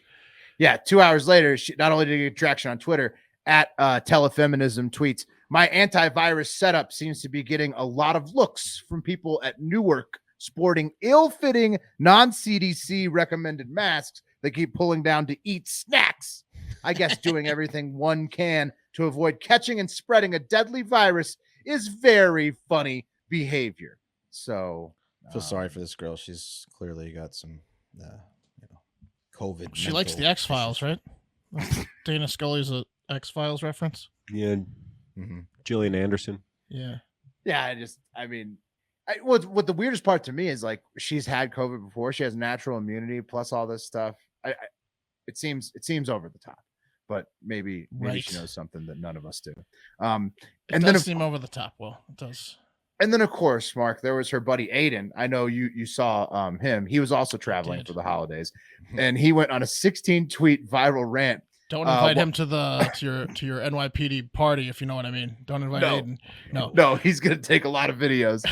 Yeah. 2 hours later, she not only did it get traction on Twitter at Telefeminism tweets, "My antivirus setup seems to be getting a lot of looks from people at Newark sporting ill-fitting non-CDC recommended masks that keep pulling down to eat snacks. I guess doing everything one can to avoid catching and spreading a deadly virus is very funny behavior." So I feel sorry for this girl. She's clearly got some, COVID. She likes the X-Files, right? Dana Scully's a X-Files reference. Yeah. Gillian Anderson. Yeah. Yeah. What the weirdest part to me is like she's had COVID before. She has natural immunity plus all this stuff. It seems over the top, but maybe she knows something that none of us do. It does seem over the top. Well, it does. And then of course, Mark, there was her buddy Aiden. I know you saw him. He was also traveling for the holidays, and he went on a 16-tweet viral rant. Don't invite him to your NYPD party, if you know what I mean. Don't invite Aiden. No, he's gonna take a lot of videos.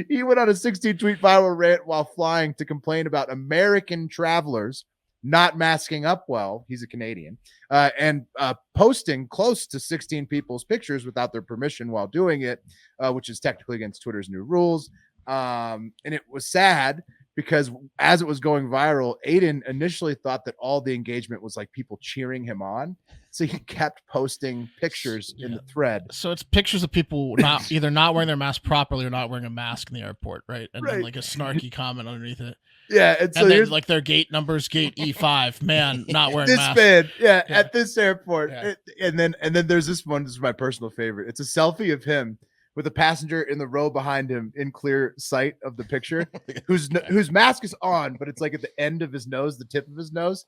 He went on a 16-tweet viral rant while flying to complain about American travelers not masking up well. He's a Canadian, and posting close to 16 people's pictures without their permission while doing it, which is technically against Twitter's new rules. And it was sad because as it was going viral, Aiden initially thought that all the engagement was like people cheering him on. So he kept posting pictures in the thread. So it's pictures of people either not wearing their mask properly or not wearing a mask in the airport, right? And then like a snarky comment underneath it. Yeah, and so then like their gate numbers, gate E5, man, not wearing this mask. Man, at this airport. Yeah. And then there's this one. This is my personal favorite. It's a selfie of him with a passenger in the row behind him in clear sight of the picture, whose mask is on, but it's like at the end of his nose, the tip of his nose.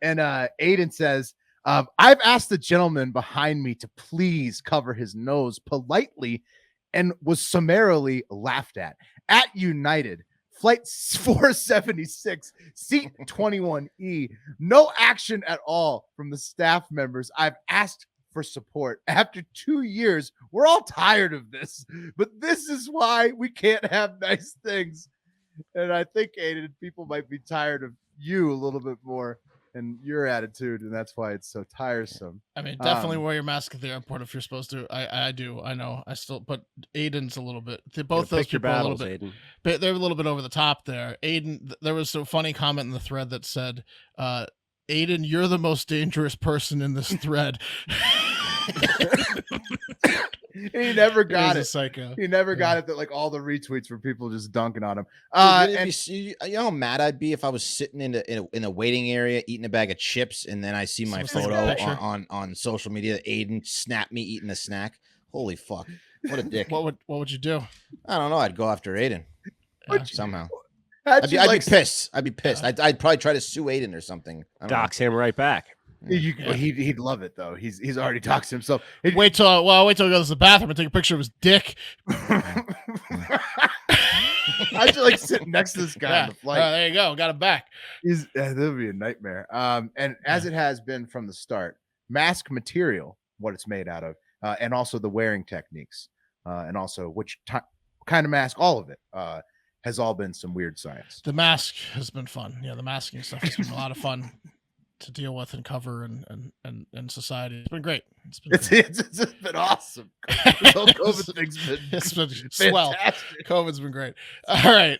And Aiden says, "I've asked the gentleman behind me to please cover his nose politely and was summarily laughed at United. Flight 476, seat 21E. No action at all from the staff members. I've asked for support. After 2 years, we're all tired of this, but this is why we can't have nice things." And I think, Aiden, people might be tired of you a little bit more and your attitude, and that's why it's so tiresome. I mean, definitely wear your mask at the airport if you're supposed to. I do. I know. I still, but Aiden's a little bit. Both those people are a little bit. Aiden. They're a little bit over the top there. Aiden, there was a funny comment in the thread that said, "Aiden, you're the most dangerous person in this thread." He never got it. Psycho. He never got it that like all the retweets were people just dunking on him. You know how mad I'd be if I was sitting in a waiting area eating a bag of chips and then I see my photo on social media that Aiden snapped me eating a snack. Holy fuck! What a dick. What would you do? I don't know. I'd go after Aiden somehow. I'd be pissed. I'd be pissed. I'd probably try to sue Aiden or something. Dox him right back. He'd love it though. He's already doxed himself. Wait till he goes to the bathroom and take a picture of his dick. I should like sit next to this guy on the flight. There you go. Got him back. That would be a nightmare. And as it has been from the start, mask material, what it's made out of, and also the wearing techniques, and also which kind of mask, all of it, has all been some weird science. The mask has been fun. Yeah, the masking stuff has been a lot of fun to deal with and cover and society. It's been great. It's been awesome. This whole COVID thing's been swell. COVID's been great. All right.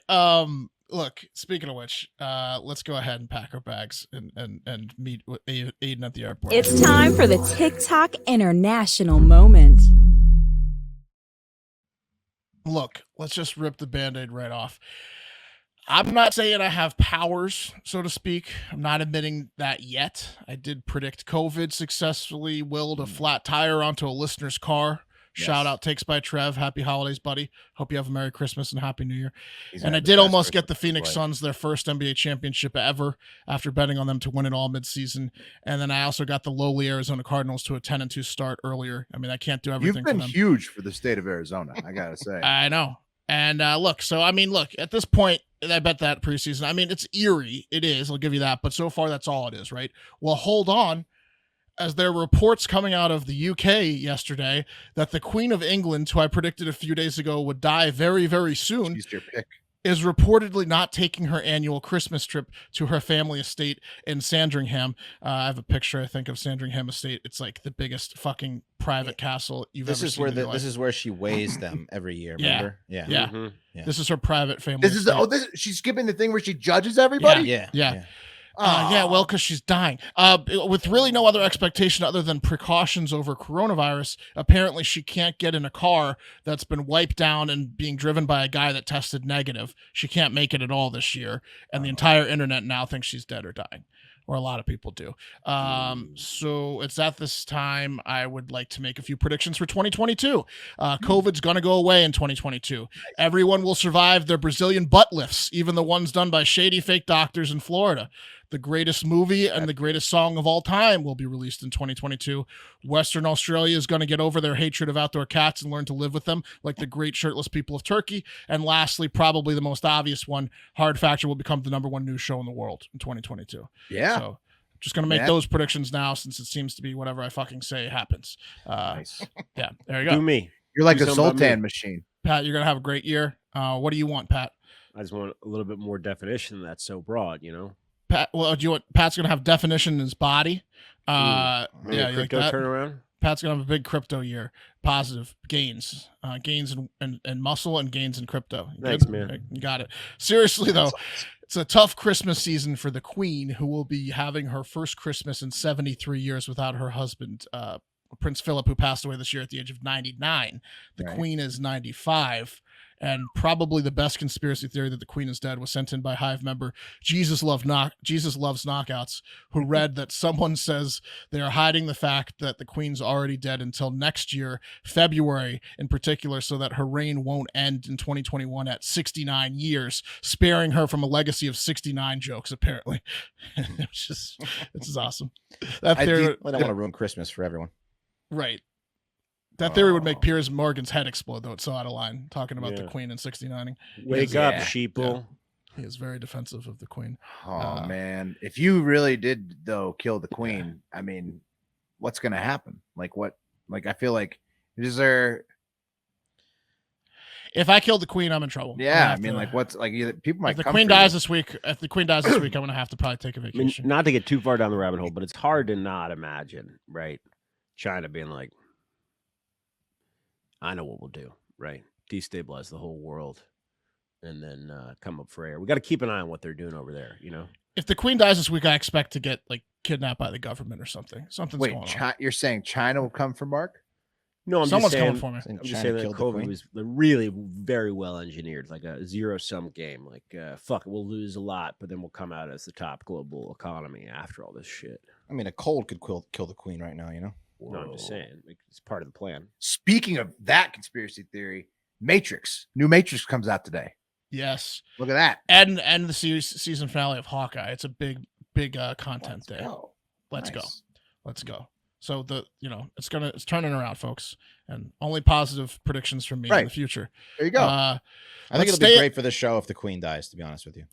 Look, speaking of which, let's go ahead and pack our bags and meet with Aiden at the airport. It's time for the TikTok International Moment. Look, let's just rip the Band-Aid right off. I'm not saying I have powers, so to speak. I'm not admitting that yet. I did predict COVID successfully, willed a flat tire onto a listener's car. Yes. Shout out, Takes by Trev. Happy holidays, buddy. Hope you have a Merry Christmas and Happy New Year. And I did almost get the Phoenix Suns their first NBA championship ever after betting on them to win it all midseason. And then I also got the lowly Arizona Cardinals to a 10-2 start earlier. I mean, I can't do everything for them. You've been huge for the state of Arizona, I got to say. I know. And look, at this point, I bet that preseason, I mean, it's eerie. It is. I'll give you that. But so far, that's all it is, right? Well, hold on. as there were reports coming out of the UK yesterday that the Queen of England, who I predicted a few days ago would die very, very soon, She's your pick. is reportedly not taking her annual Christmas trip to her family estate in Sandringham. I have a picture, I think, of Sandringham Estate. It's like the biggest fucking private castle you've ever seen. This is where she weighs them every year. Remember? Yeah. Yeah. This is her private family. She's skipping the thing where she judges everybody. Yeah. Well, because she's dying. With really no other expectation other than precautions over coronavirus, apparently she can't get in a car that's been wiped down and being driven by a guy that tested negative. She can't make it at all this year, and the entire internet now thinks she's dead or dying, or a lot of people do. So it's at this time I would like to make a few predictions for 2022. COVID's going to go away in 2022. Everyone will survive their Brazilian butt lifts, even the ones done by shady fake doctors in Florida. The greatest movie and the greatest song of all time will be released in 2022. Western Australia is going to get over their hatred of outdoor cats and learn to live with them like the great shirtless people of Turkey. And lastly, probably the most obvious one, Hard Factor will become the #1 news show in the world in 2022. Yeah. So just going to make those predictions now, since it seems to be whatever I fucking say happens. Nice. Yeah, there you go. Do me. You're like a Sultan machine. Pat, you're going to have a great year. What do you want, Pat? I just want a little bit more definition. That's so broad, you know. Pat, well, do you want Pat's gonna have definition in his body? Yeah, you like that? Turnaround. Pat's gonna have a big crypto year. Positive gains, gains in muscle and gains in crypto. Thanks, man. You got it. Seriously though, it's a tough Christmas season for the Queen, who will be having her first Christmas in 73 years without her husband, Prince Philip, who passed away this year at the age of 99. The Queen is 95. And probably the best conspiracy theory that the Queen is dead was sent in by Hive member Jesus Loves Knockouts, who read that someone says they are hiding the fact that the Queen's already dead until next year, February in particular, so that her reign won't end in 2021 at 69 years, sparing her from a legacy of 69 jokes, apparently. This is awesome. That theory, I don't want to ruin Christmas for everyone. Right. That theory would make Piers Morgan's head explode, though. It's so out of line, talking about the Queen in 69. Wake up, sheeple. He is very defensive of the Queen. Oh, man. If you really did, though, kill the Queen, I mean, what's going to happen? Like, what? Like, I feel like, is there... If I killed the Queen, I'm in trouble. Yeah, I mean, like, what's... Like, people might If the Queen dies this week, I'm going to have to probably take a vacation. I mean, not to get too far down the rabbit hole, but it's hard to not imagine, right? China being like, I know what we'll do, right? Destabilize the whole world and then come up for air. We got to keep an eye on what they're doing over there, you know? If the Queen dies this week, I expect to get, like, kidnapped by the government or something. Something's going on. You're saying China will come for Mark? No, Someone's coming for me. I'm just saying that COVID was really very well engineered, like a zero-sum game. Like, fuck it, we'll lose a lot, but then we'll come out as the top global economy after all this shit. I mean, a cold could kill the Queen right now, you know? Whoa. No, I'm just saying it's part of the plan. Speaking of that conspiracy theory, new Matrix comes out today. Yes, look at that, and the season finale of Hawkeye. It's a big content day. Let's go. So it's turning around, folks, and only positive predictions from me in the future. There you go. I think it'll be great for the show if the Queen dies. To be honest with you.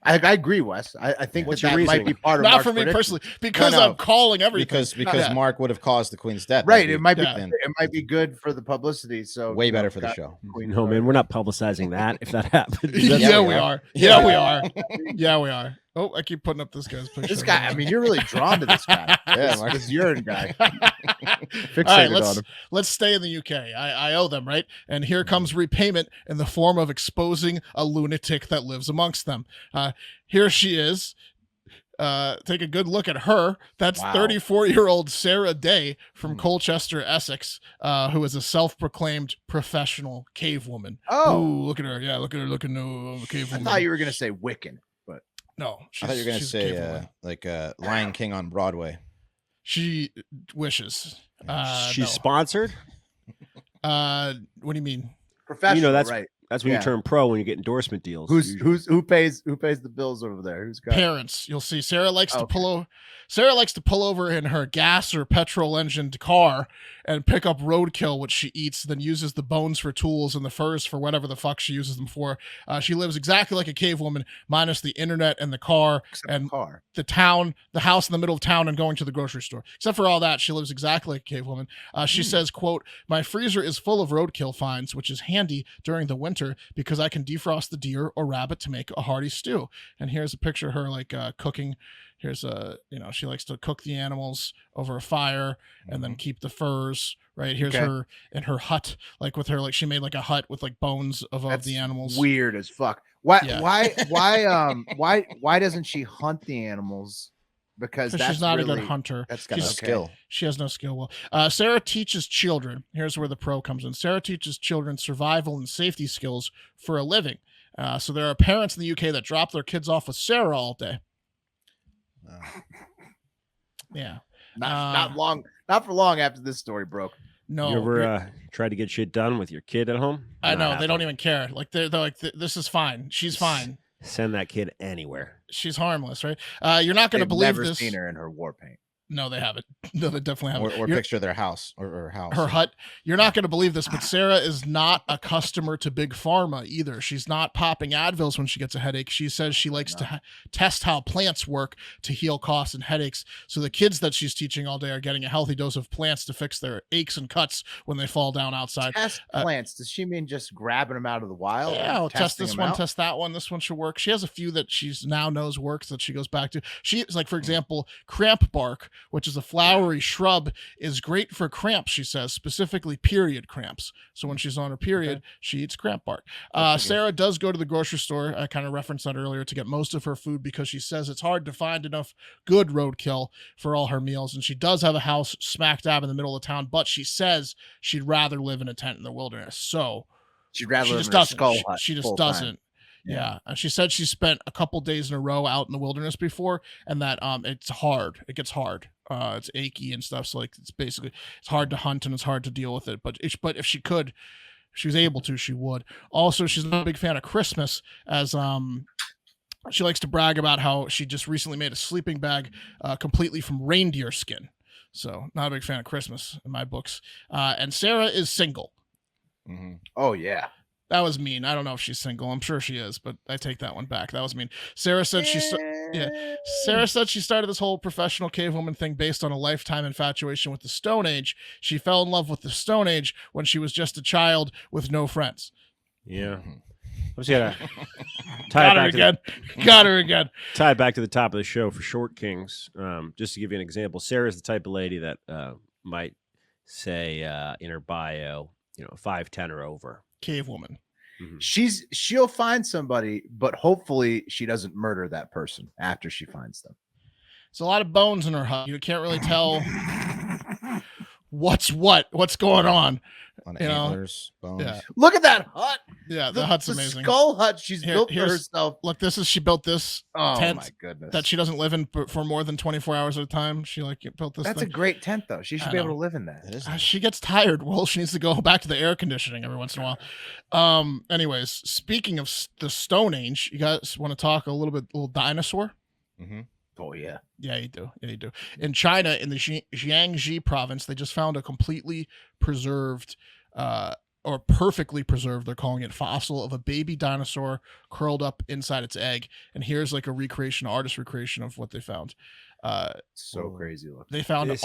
I agree, Wes. I think that might be part of not Mark's for me prediction. personally, because I'm calling everything. Because Mark would have caused the Queen's death. Right. It might be good for the publicity. So way better for the show. No, man, we're not publicizing that if that happens. Yeah, we are. Yeah, we are. Yeah, we are. Oh, I keep putting up this guy's picture. This guy, I mean, you're really drawn to this guy. Yeah, Mark. This urine guy. All right, let's stay in the UK. I owe them, right? And here comes repayment in the form of exposing a lunatic that lives amongst them. Here she is. Take a good look at her. That's 34-year-old Sarah Day from Colchester, Essex, who is a self-proclaimed professional cavewoman. Oh, ooh, look at her. Yeah, look at her looking cavewoman. I thought you were going to say Wiccan, but no. I thought you were going to say like Lion King on Broadway. She wishes. She's sponsored? What do you mean? Professional, that's right. That's when you turn pro, when you get endorsement deals. Who pays the bills over there? Who's got parents? You'll see Sarah likes to pull over. Sarah likes to pull over in her gas or petrol engined car and pick up roadkill, which she eats, then uses the bones for tools and the furs for whatever the fuck she uses them for. She lives exactly like a cave woman, minus the internet and the car the town, the house in the middle of town, and going to the grocery store. Except for all that, she lives exactly like a cave woman. She says, quote, "My freezer is full of roadkill finds, which is handy during the winter because I can defrost the deer or rabbit to make a hearty stew." And here's a picture of her like cooking. Here's she likes to cook the animals over a fire and then keep the furs. Right here's her in her hut, like with her, like she made like a hut with like bones of the animals. Weird as fuck. Why doesn't she hunt the animals? Because she's not a good hunter. That's got no skill. She has no skill. Well, Sarah teaches children. Here's where the pro comes in. Sarah teaches children survival and safety skills for a living. So there are parents in the UK that drop their kids off with Sarah all day. Yeah. Not for long after this story broke. No. You ever try to get shit done with your kid at home? I know. They don't even care. Like they're like, this is fine. She's fine. Send that kid anywhere. She's harmless, right? You're not going to believe never this. Seen her in her war paint. No, they haven't. No, they definitely haven't. Or picture their house or house. Her hut. You're not going to believe this, but Sarah is not a customer to Big Pharma either. She's not popping Advils when she gets a headache. She says she likes to test how plants work to heal coughs and headaches. So the kids that she's teaching all day are getting a healthy dose of plants to fix their aches and cuts when they fall down outside. Test plants. Does she mean just grabbing them out of the wild? Yeah, I'll test this one, test that one. This one should work. She has a few that she's now knows works that she goes back to. She's like, for example, cramp bark, which is a flowery shrub, is great for cramps, she says, specifically period cramps. So when she's on her period, she eats cramp bark. Sarah does go to the grocery store. I kind of referenced that earlier, to get most of her food because she says it's hard to find enough good roadkill for all her meals. And she does have a house smack dab in the middle of town, but she says she'd rather live in a tent in the wilderness. So she'd rather she live just in a doesn't. skull hut She just doesn't. Yeah. And she said she spent a couple days in a row out in the wilderness before, and that it's hard. It gets hard. It's achy and stuff. So like it's hard to hunt and it's hard to deal with it. But if she could, she was able to, she would. Also, she's not a big fan of Christmas, as she likes to brag about how she just recently made a sleeping bag completely from reindeer skin. So not a big fan of Christmas in my books. And Sarah is single. Mm-hmm. Oh yeah. That was mean. I don't know if she's single. I'm sure she is, but I take that one back. That was mean. Sarah said Sarah said she started this whole professional cavewoman thing based on a lifetime infatuation with the Stone Age. She fell in love with the Stone Age when she was just a child with no friends. Yeah. Let's get Got her again. Tie it back to the top of the show for Short Kings. Just to give you an example, Sarah's the type of lady that might say in her bio, 5'10" or over. Cave woman. Mm-hmm. She'll find somebody, but hopefully she doesn't murder that person after she finds them. It's a lot of bones in her hut. You can't really tell what's going on. Antlers, bones. Yeah. Look at that hut. Yeah, the hut's amazing. Skull hut she's built for herself. Look, she built this tent. My goodness. That she doesn't live in for more than 24 hours at a time. She built this. That's thing. a great tent though. She should be able to live in that. She gets tired. Well, she needs to go back to the air conditioning every once in a while. Anyways, speaking of the Stone Age, you guys want to talk a little dinosaur? Mm-hmm. Oh yeah. Yeah, you do. In China, in the Jiangxi province, they just found a completely preserved or perfectly preserved, they're calling it, fossil of a baby dinosaur curled up inside its egg. And here's like a artist recreation of what they found. So crazy looking. They found they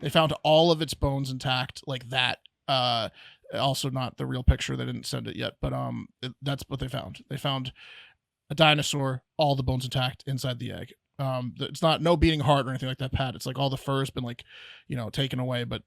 found all of its bones intact, like that. Also not the real picture. They didn't send it yet, but that's what they found. They found a dinosaur, all the bones intact inside the egg. It's not no beating heart or anything like that, Pat. It's like all the fur's been taken away, but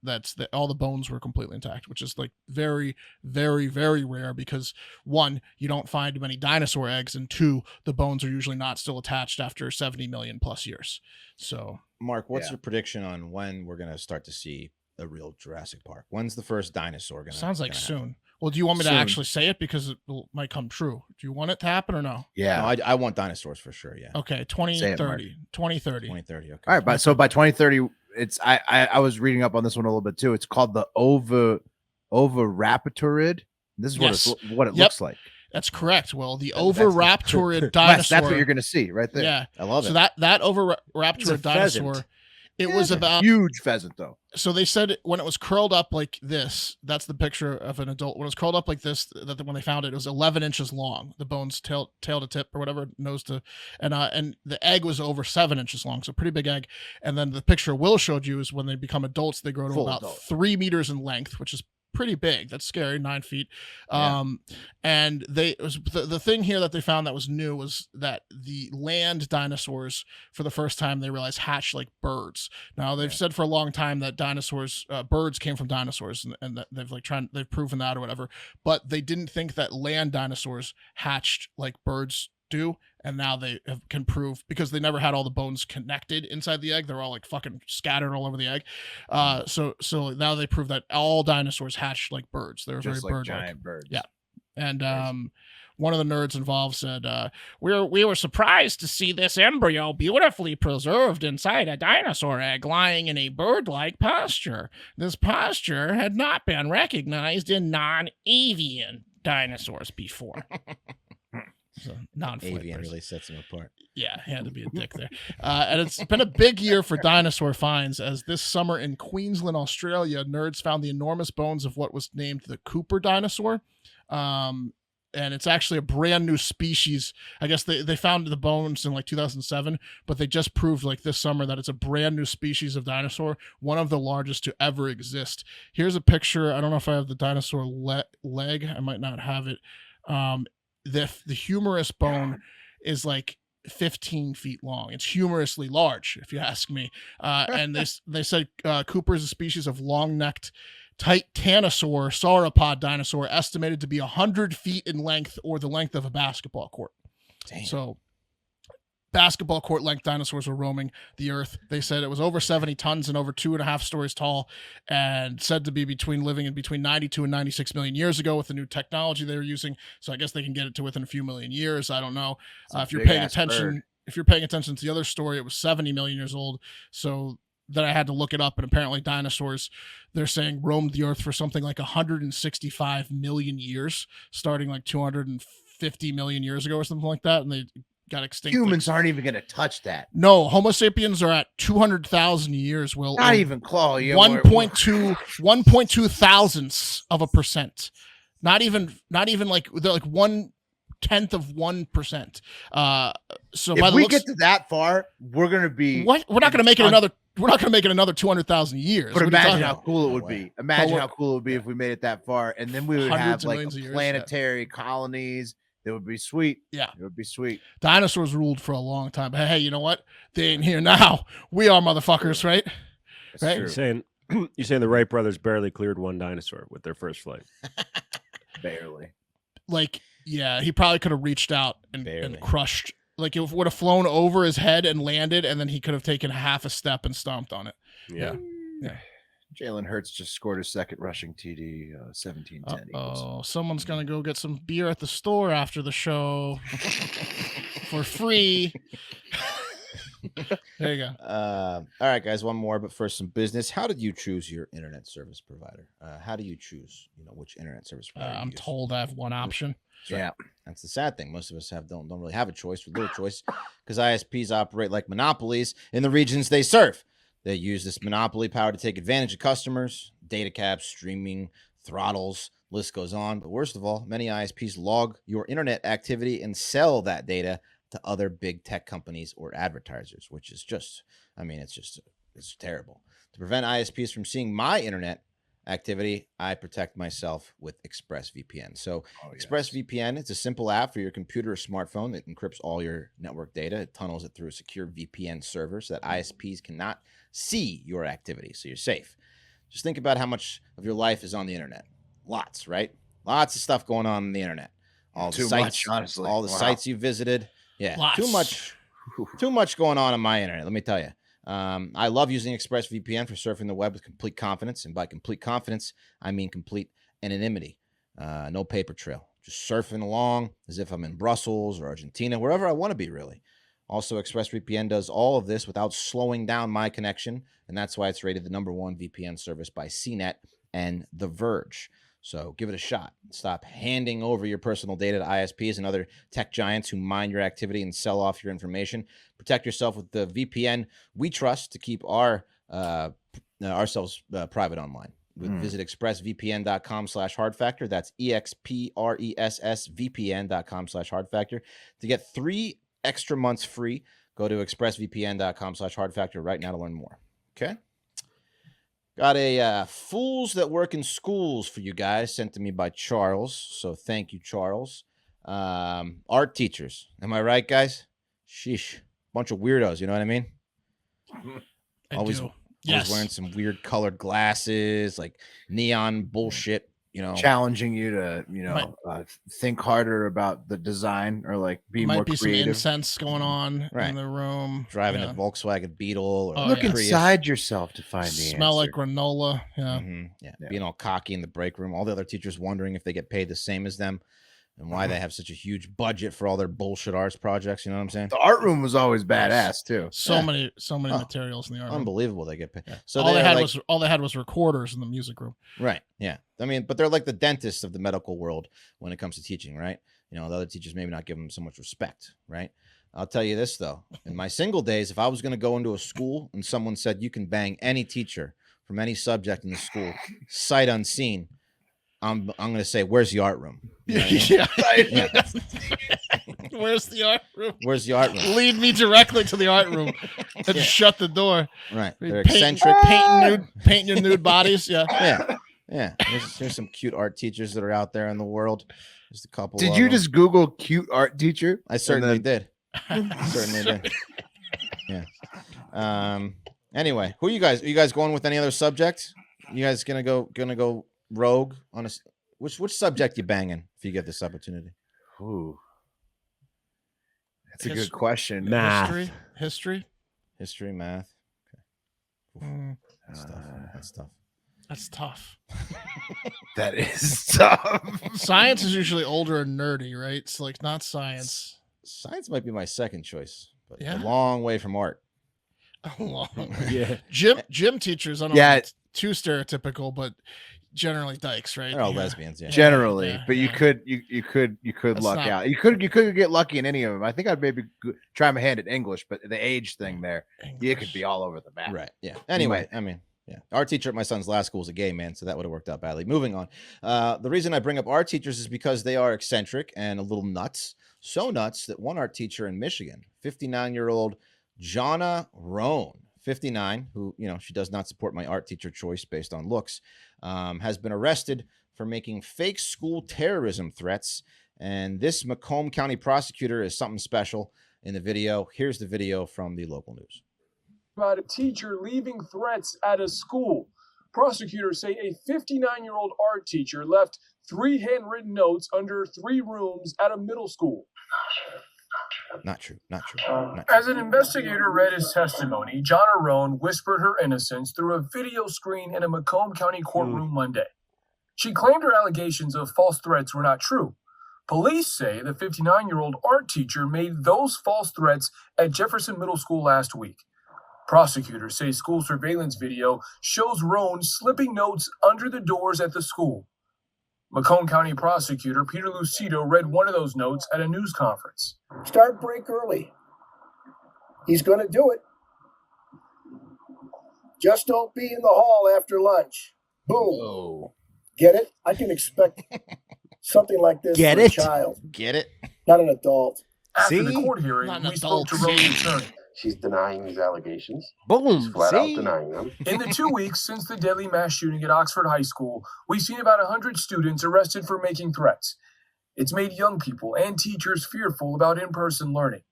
all the bones were completely intact, which is like very, very, very rare because 1, you don't find many dinosaur eggs, and 2, the bones are usually not still attached after 70 million plus years. So, Mark, what's your prediction on when we're gonna start to see a real Jurassic Park? When's the first dinosaur gonna? Sounds like soon. Happen? Well, do you want me to actually say it because it might come true? Do you want it to happen or no? Yeah, no, I want dinosaurs for sure. Yeah. Okay, 2030. 2030. 2030. Okay. All right, so by 2030, it's I was reading up on this one a little bit too. It's called the Oviraptorid. This is what it looks like. That's correct. Well, the oviraptorid dinosaur. That's what you're going to see right there. Yeah, I love it. So that oviraptorid dinosaur, it was about huge pheasant though. So they said when it was curled up like this, that's the picture of an adult. When it was curled up like this, that when they found it, it was 11 inches long. The bones tail to tip or whatever, nose to, and the egg was over 7 inches long, so pretty big egg. And then the picture Will showed you is when they become adults, they grow to about 3 meters in length, which is pretty big. That's scary. 9 feet. And the thing here that they found that was new was that the land dinosaurs, for the first time, they realized hatched like birds. Now they've said for a long time that birds came from dinosaurs, and that they've proven that or whatever, but they didn't think that land dinosaurs hatched like birds do, and now they can prove, because they never had all the bones connected inside the egg. They're all like fucking scattered all over the egg. So now they prove that all dinosaurs hatched like birds. They're just very like bird-like. giant birds. Yeah. And one of the nerds involved said, we were surprised to see this embryo beautifully preserved inside a dinosaur egg lying in a bird-like posture. This posture had not been recognized in non-avian dinosaurs before. So avian really sets him apart. Yeah, he had to be a dick there. And it's been a big year for dinosaur finds, as this summer in Queensland, Australia, nerds found the enormous bones of what was named the Cooper dinosaur. And it's actually a brand new species. I guess they found the bones in like 2007, but they just proved like this summer that it's a brand new species of dinosaur, one of the largest to ever exist. Here's a picture. I don't know if I have the dinosaur leg. I might not have it. The humerus bone is like 15 feet long. It's humorously large, if you ask me. And they said Cooper is a species of long-necked titanosaur sauropod dinosaur estimated to be 100 feet in length, or the length of a basketball court. Damn. So basketball court length dinosaurs were roaming the earth. They said it was over 70 tons and over 2.5 stories tall, and said to be living in between 92 and 96 million years ago with the new technology they were using. So I guess they can get it to within a few million years. I don't know. If you're paying attention to the other story, it was 70 million years old. So then I had to look it up, and apparently dinosaurs, they're saying, roamed the earth for something like 165 million years, starting like 250 million years ago or something like that. And they got extinct. Humans aren't even going to touch that. No, Homo sapiens are at 200,000 years. Will not even claw. 1.2 thousandths of a percent. Not even like they're like 1/10 of 1%. So if we get to that far, we're going to be. What? We're not going to make it another. We're not going to make it another 200,000 years. But imagine how cool it would be. Imagine how cool it would be if we made it that far, and then we would have like planetary colonies. It would be sweet. Yeah. It would be sweet. Dinosaurs ruled for a long time. But hey, you know what? They ain't here now. We are motherfuckers, right? Right? You're saying the Wright brothers barely cleared one dinosaur with their first flight. Barely. Like, yeah, he probably could have reached out and crushed. Like, it would have flown over his head and landed, and then he could have taken half a step and stomped on it. Yeah. Jalen Hurts just scored his second rushing TD, 17-10. Oh, someone's going to go get some beer at the store after the show for free. There you go. All right, guys, one more, but first some business. How did you choose your internet service provider? How do you choose, which internet service provider? I'm told I have one option. Right. Yeah, that's the sad thing. Most of us don't really have a choice, with little choice, because ISPs operate like monopolies in the regions they serve. They use this monopoly power to take advantage of customers, data caps, streaming, throttles, list goes on. But worst of all, many ISPs log your internet activity and sell that data to other big tech companies or advertisers, which is just, it's terrible. To prevent ISPs from seeing my internet activity, I protect myself with ExpressVPN. So ExpressVPN, it's a simple app for your computer or smartphone that encrypts all your network data. It tunnels it through a secure VPN server so that ISPs cannot see your activity, so you're safe. Just think about how much of your life is on the internet. Lots, right? Lots of stuff going on the internet. All the sites, honestly. All the sites you visited. Yeah, lots. Too much going on my internet, let me tell you. I love using ExpressVPN for surfing the web with complete confidence. And by complete confidence, I mean complete anonymity. No paper trail. Just surfing along as if I'm in Brussels or Argentina, wherever I want to be, really. Also, ExpressVPN does all of this without slowing down my connection. And that's why it's rated the #1 VPN service by CNET and The Verge. So give it a shot. Stop handing over your personal data to ISPs and other tech giants who mine your activity and sell off your information. Protect yourself with the VPN we trust to keep ourselves private online. Visit expressvpn.com/hardfactor. That's expressvpn.com/hardfactor to get 3 extra months free. Go to expressvpn.com/hardfactor right now to learn more. Okay. Got a Fools That Work in Schools for you guys sent to me by Charles. So thank you, Charles. Art teachers. Am I right, guys? Sheesh. Bunch of weirdos. You know what I mean? Always wearing some weird colored glasses, like neon bullshit, you know. Challenging you to, think harder about the design or like be more creative. Might be some incense going on in the room. Driving a Volkswagen Beetle. Or look inside yourself to find the smell answer. like granola. Yeah. Being all cocky in the break room. All the other teachers wondering if they get paid the same as them. And why they have such a huge budget for all their bullshit arts projects. You know what I'm saying? The art room was always badass too. So many materials in the art room. Unbelievable. They get paid. Yeah. So all they had was recorders in the music room. Right. Yeah. I mean, but they're like the dentists of the medical world when it comes to teaching, right? You know, the other teachers maybe not give them so much respect, right? I'll tell you this though. In my single days, if I was going to go into a school and someone said you can bang any teacher from any subject in the school, sight unseen, I'm going to say, where's the art room? You know I mean? Yeah. Where's the art room? Where's the art room? Lead me directly to the art room and shut the door. Right. They're eccentric. Painting your nude bodies. Yeah. Yeah. There's some cute art teachers that are out there in the world. Just a couple. Did you just Google cute art teacher? I certainly did. Yeah. Anyway, who are you guys? Are you guys going with any other subject? You guys gonna go rogue on which subject you banging if you get this opportunity? Ooh, that's a good question. Math. History, math. Okay. That's tough. That is tough. Science is usually older and nerdy, right? It's like not science. Science might be my second choice, but yeah. a long way from art. Yeah. Gym teachers, I don't know if it's too stereotypical, but generally dykes, right? They're all lesbians, yeah. Generally, but you could luck out. You could get lucky in any of them. I think I'd maybe try my hand at English, but the age thing there, you could be all over the map. Right. Yeah. Anyway, I mean, yeah. Our teacher at my son's last school was a gay man, so that would have worked out badly. Moving on. The reason I bring up art teachers is because they are eccentric and a little nuts. So nuts that one art teacher in Michigan, 59-year-old Jonna Roan, 59, who, she does not support my art teacher choice based on looks, has been arrested for making fake school terrorism threats. And this Macomb County prosecutor is something special in the video. Here's the video from the local news. About a teacher leaving threats at a school. Prosecutors say a 59-year-old art teacher left 3 handwritten notes under 3 rooms at a middle school. Not true. As an investigator read his testimony, Jonna Roan whispered her innocence through a video screen in a Macomb County courtroom Monday. She claimed her allegations of false threats were not true. Police say the 59-year-old art teacher made those false threats at Jefferson Middle School last week. Prosecutors say school surveillance video shows Roan slipping notes under the doors at the school. Macomb County prosecutor Peter Lucido read one of those notes at a news conference. Start break early. He's going to do it. Just don't be in the hall after lunch. Boom. Whoa. Get it? I can expect something like this for a child. Get it? Not an adult. After the court hearing, we spoke to Roan's attorney. She's denying these allegations. Boom. She's flat out denying them. In the 2 weeks since the deadly mass shooting at Oxford High School, we've seen about 100 students arrested for making threats. It's made young people and teachers fearful about in-person learning.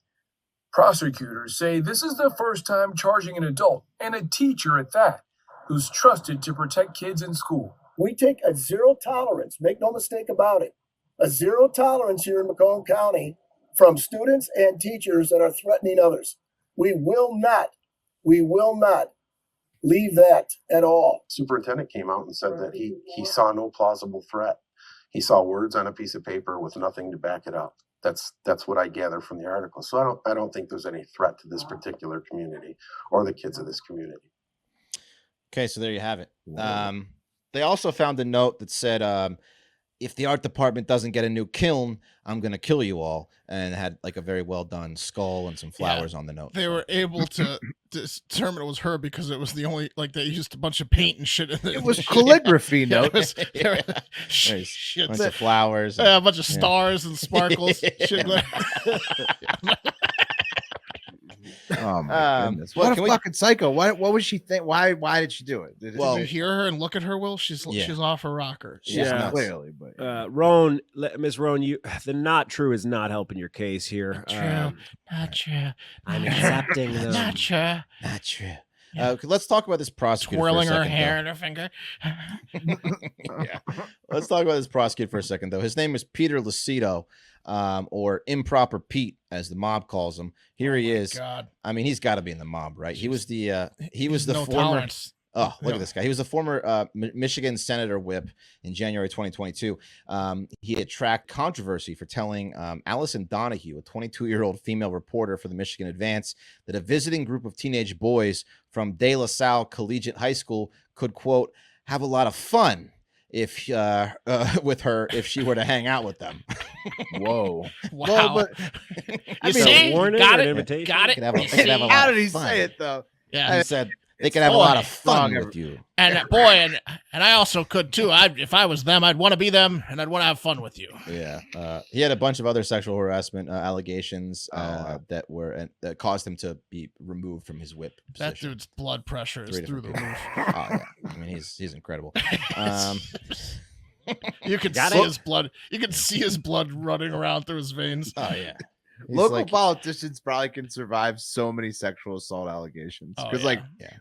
Prosecutors say this is the first time charging an adult, and a teacher at that, who's trusted to protect kids in school. We take a zero tolerance, make no mistake about it, a zero tolerance here in Macomb County from students and teachers that are threatening others. We will not leave that at all. Superintendent came out and said that he saw no plausible threat. He saw words on a piece of paper with nothing to back it up. That's what I gather from the article. So I don't think there's any threat to this particular community or the kids of this community. Okay, so there you have it. They also found a note that said, if the art department doesn't get a new kiln, I'm going to kill you all. And it had like a very well done skull and some flowers on the note. They were able to determine it was her because it was the only, like, they used a bunch of paint and shit. It was calligraphy note. Shit. Bunch of flowers. A bunch of stars and sparkles. Shit. Oh my goodness! What a fucking psycho! What was she think? Why did she do it? Did you hear her and look at her? Will she's off her rocker? Clearly, but Roan, Miss Roan, the not true is not helping your case here. Not true. I'm accepting them. Not true. Not true. Let's talk about this prosecutor. Twirling for a her second, hair in her finger. Let's talk about this prosecutor for a second, though. His name is Peter Lucido, or Improper Pete, as the mob calls him. Here he is. God. I mean, he's got to be in the mob, right? He was the former. Tolerance. Oh, look at this guy. He was a former Michigan Senator whip in January 2022. He attracted controversy for telling Allison Donahue, a 22-year-old female reporter for the Michigan Advance, that a visiting group of teenage boys from De La Salle Collegiate High School could, quote, have a lot of fun if with her if she were to hang out with them. Whoa. Wow. Well, but I mean, warning, got it. Invitation? Got it. How did he say it though? Yeah. He said they could have a lot of fun with you. And boy, and I also could too. If I was them, I'd want to be them, and I'd want to have fun with you. Yeah. He had a bunch of other sexual harassment allegations that caused him to be removed from his whip position. That dude's blood pressure is through the roof. Oh, yeah. I mean, he's incredible. You can see his blood. You can see his blood running around through his veins. Oh yeah. Local politicians probably can survive so many sexual assault allegations because,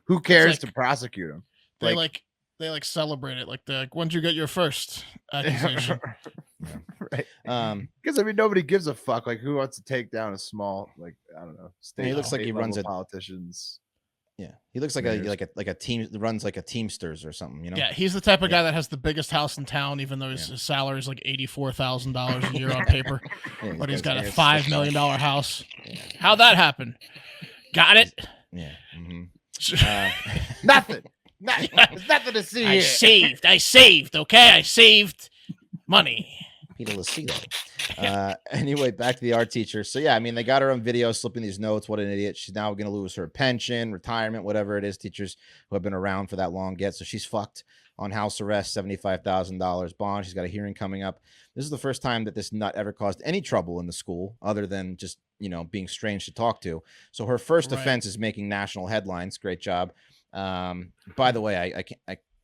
who cares to prosecute them? They celebrate it. Like when did you get your first accusation? Right. Because I mean, nobody gives a fuck. Like, who wants to take down a small, like, I don't know, state? He looks like he runs politicians. Yeah, he looks like a team, runs like a Teamsters or something, you know. Yeah, he's the type of guy that has the biggest house in town, even though his salary is like $84,000 a year on paper. But he's got a $5 million house. Yeah. How'd that happen? Got it? Yeah. Nothing. There's nothing to see here. I saved. Okay, I saved money. Peter Lucido. Anyway, back to the art teacher. So yeah, I mean, they got her on video slipping these notes. What an idiot. She's now going to lose her pension, retirement, whatever it is teachers who have been around for that long get. So she's fucked on house arrest, $75,000 bond. She's got a hearing coming up. This is the first time that this nut ever caused any trouble in the school other than just, being strange to talk to. So her first offense is making national headlines. Great job. By the way,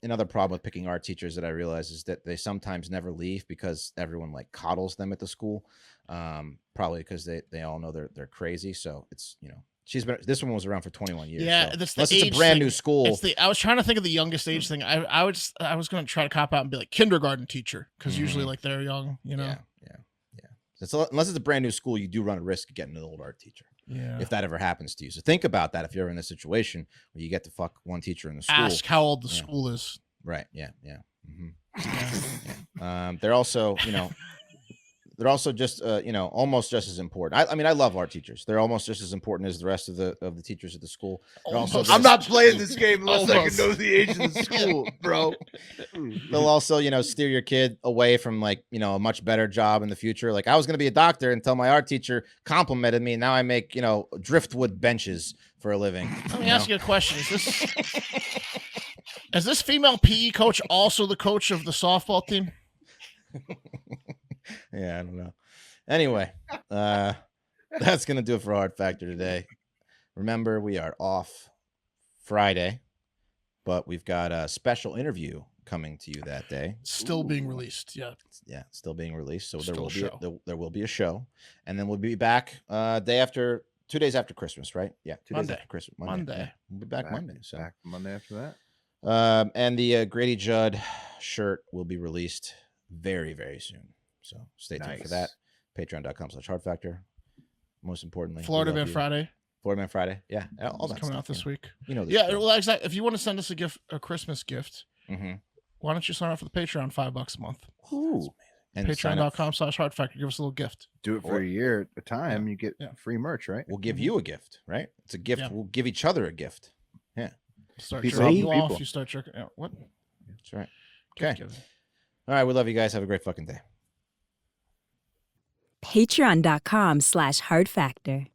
another problem with picking art teachers that I realize is that they sometimes never leave because everyone like coddles them at the school. Probably because they all know they're crazy. So it's, this one was around for 21 years. Yeah. So That's unless the it's age a brand thing. new school. I was trying to think of the youngest age thing. I was going to try to cop out and be like kindergarten teacher. Cause usually like they're young, Yeah. So unless it's a brand new school, you do run a risk of getting an old art teacher. Yeah. If that ever happens to you. So think about that if you're in a situation where you get to fuck one teacher in the school. Ask how old the school is. Right. Yeah. Yeah. Mm-hmm. They're also, they're also just, almost just as important. I mean, I love art teachers. They're almost just as important as the rest of the teachers at the school. I'm not playing this game unless I can know the age of the school, bro. They'll also, steer your kid away from like, a much better job in the future. Like I was going to be a doctor until my art teacher complimented me. Now I make, driftwood benches for a living. Let me ask you a question. Is this female PE coach also the coach of the softball team? Yeah, I don't know. Anyway, that's going to do it for Hard Factor today. Remember, we are off Friday, but we've got a special interview coming to you that day. Still being released. Yeah. Yeah, still being released. So Still there will be a show. And then we'll be back 2 days after Christmas, right? Yeah, 2 days after Christmas. Monday. Yeah, we'll be back Monday. So back Monday after that. And the Grady Judd shirt will be released very, very soon. So stay tuned for that. Patreon.com/HardFactor. Most importantly, Florida Man Friday. Florida Man Friday. Yeah. All that coming stuff, out this week. This well, exactly. If you want to send us a Christmas gift, why don't you sign up for the Patreon $5 a month? Ooh. And Patreon.com/HardFactor. Give us a little gift. Do it for a year at a time. You get free merch, right? We'll give you a gift, right? It's a gift. Yeah. We'll give each other a gift. Yeah. Start jerking off. You start jerking. What? That's right. Okay. All right. We love you guys. Have a great fucking day. Patreon.com/HeartFactor.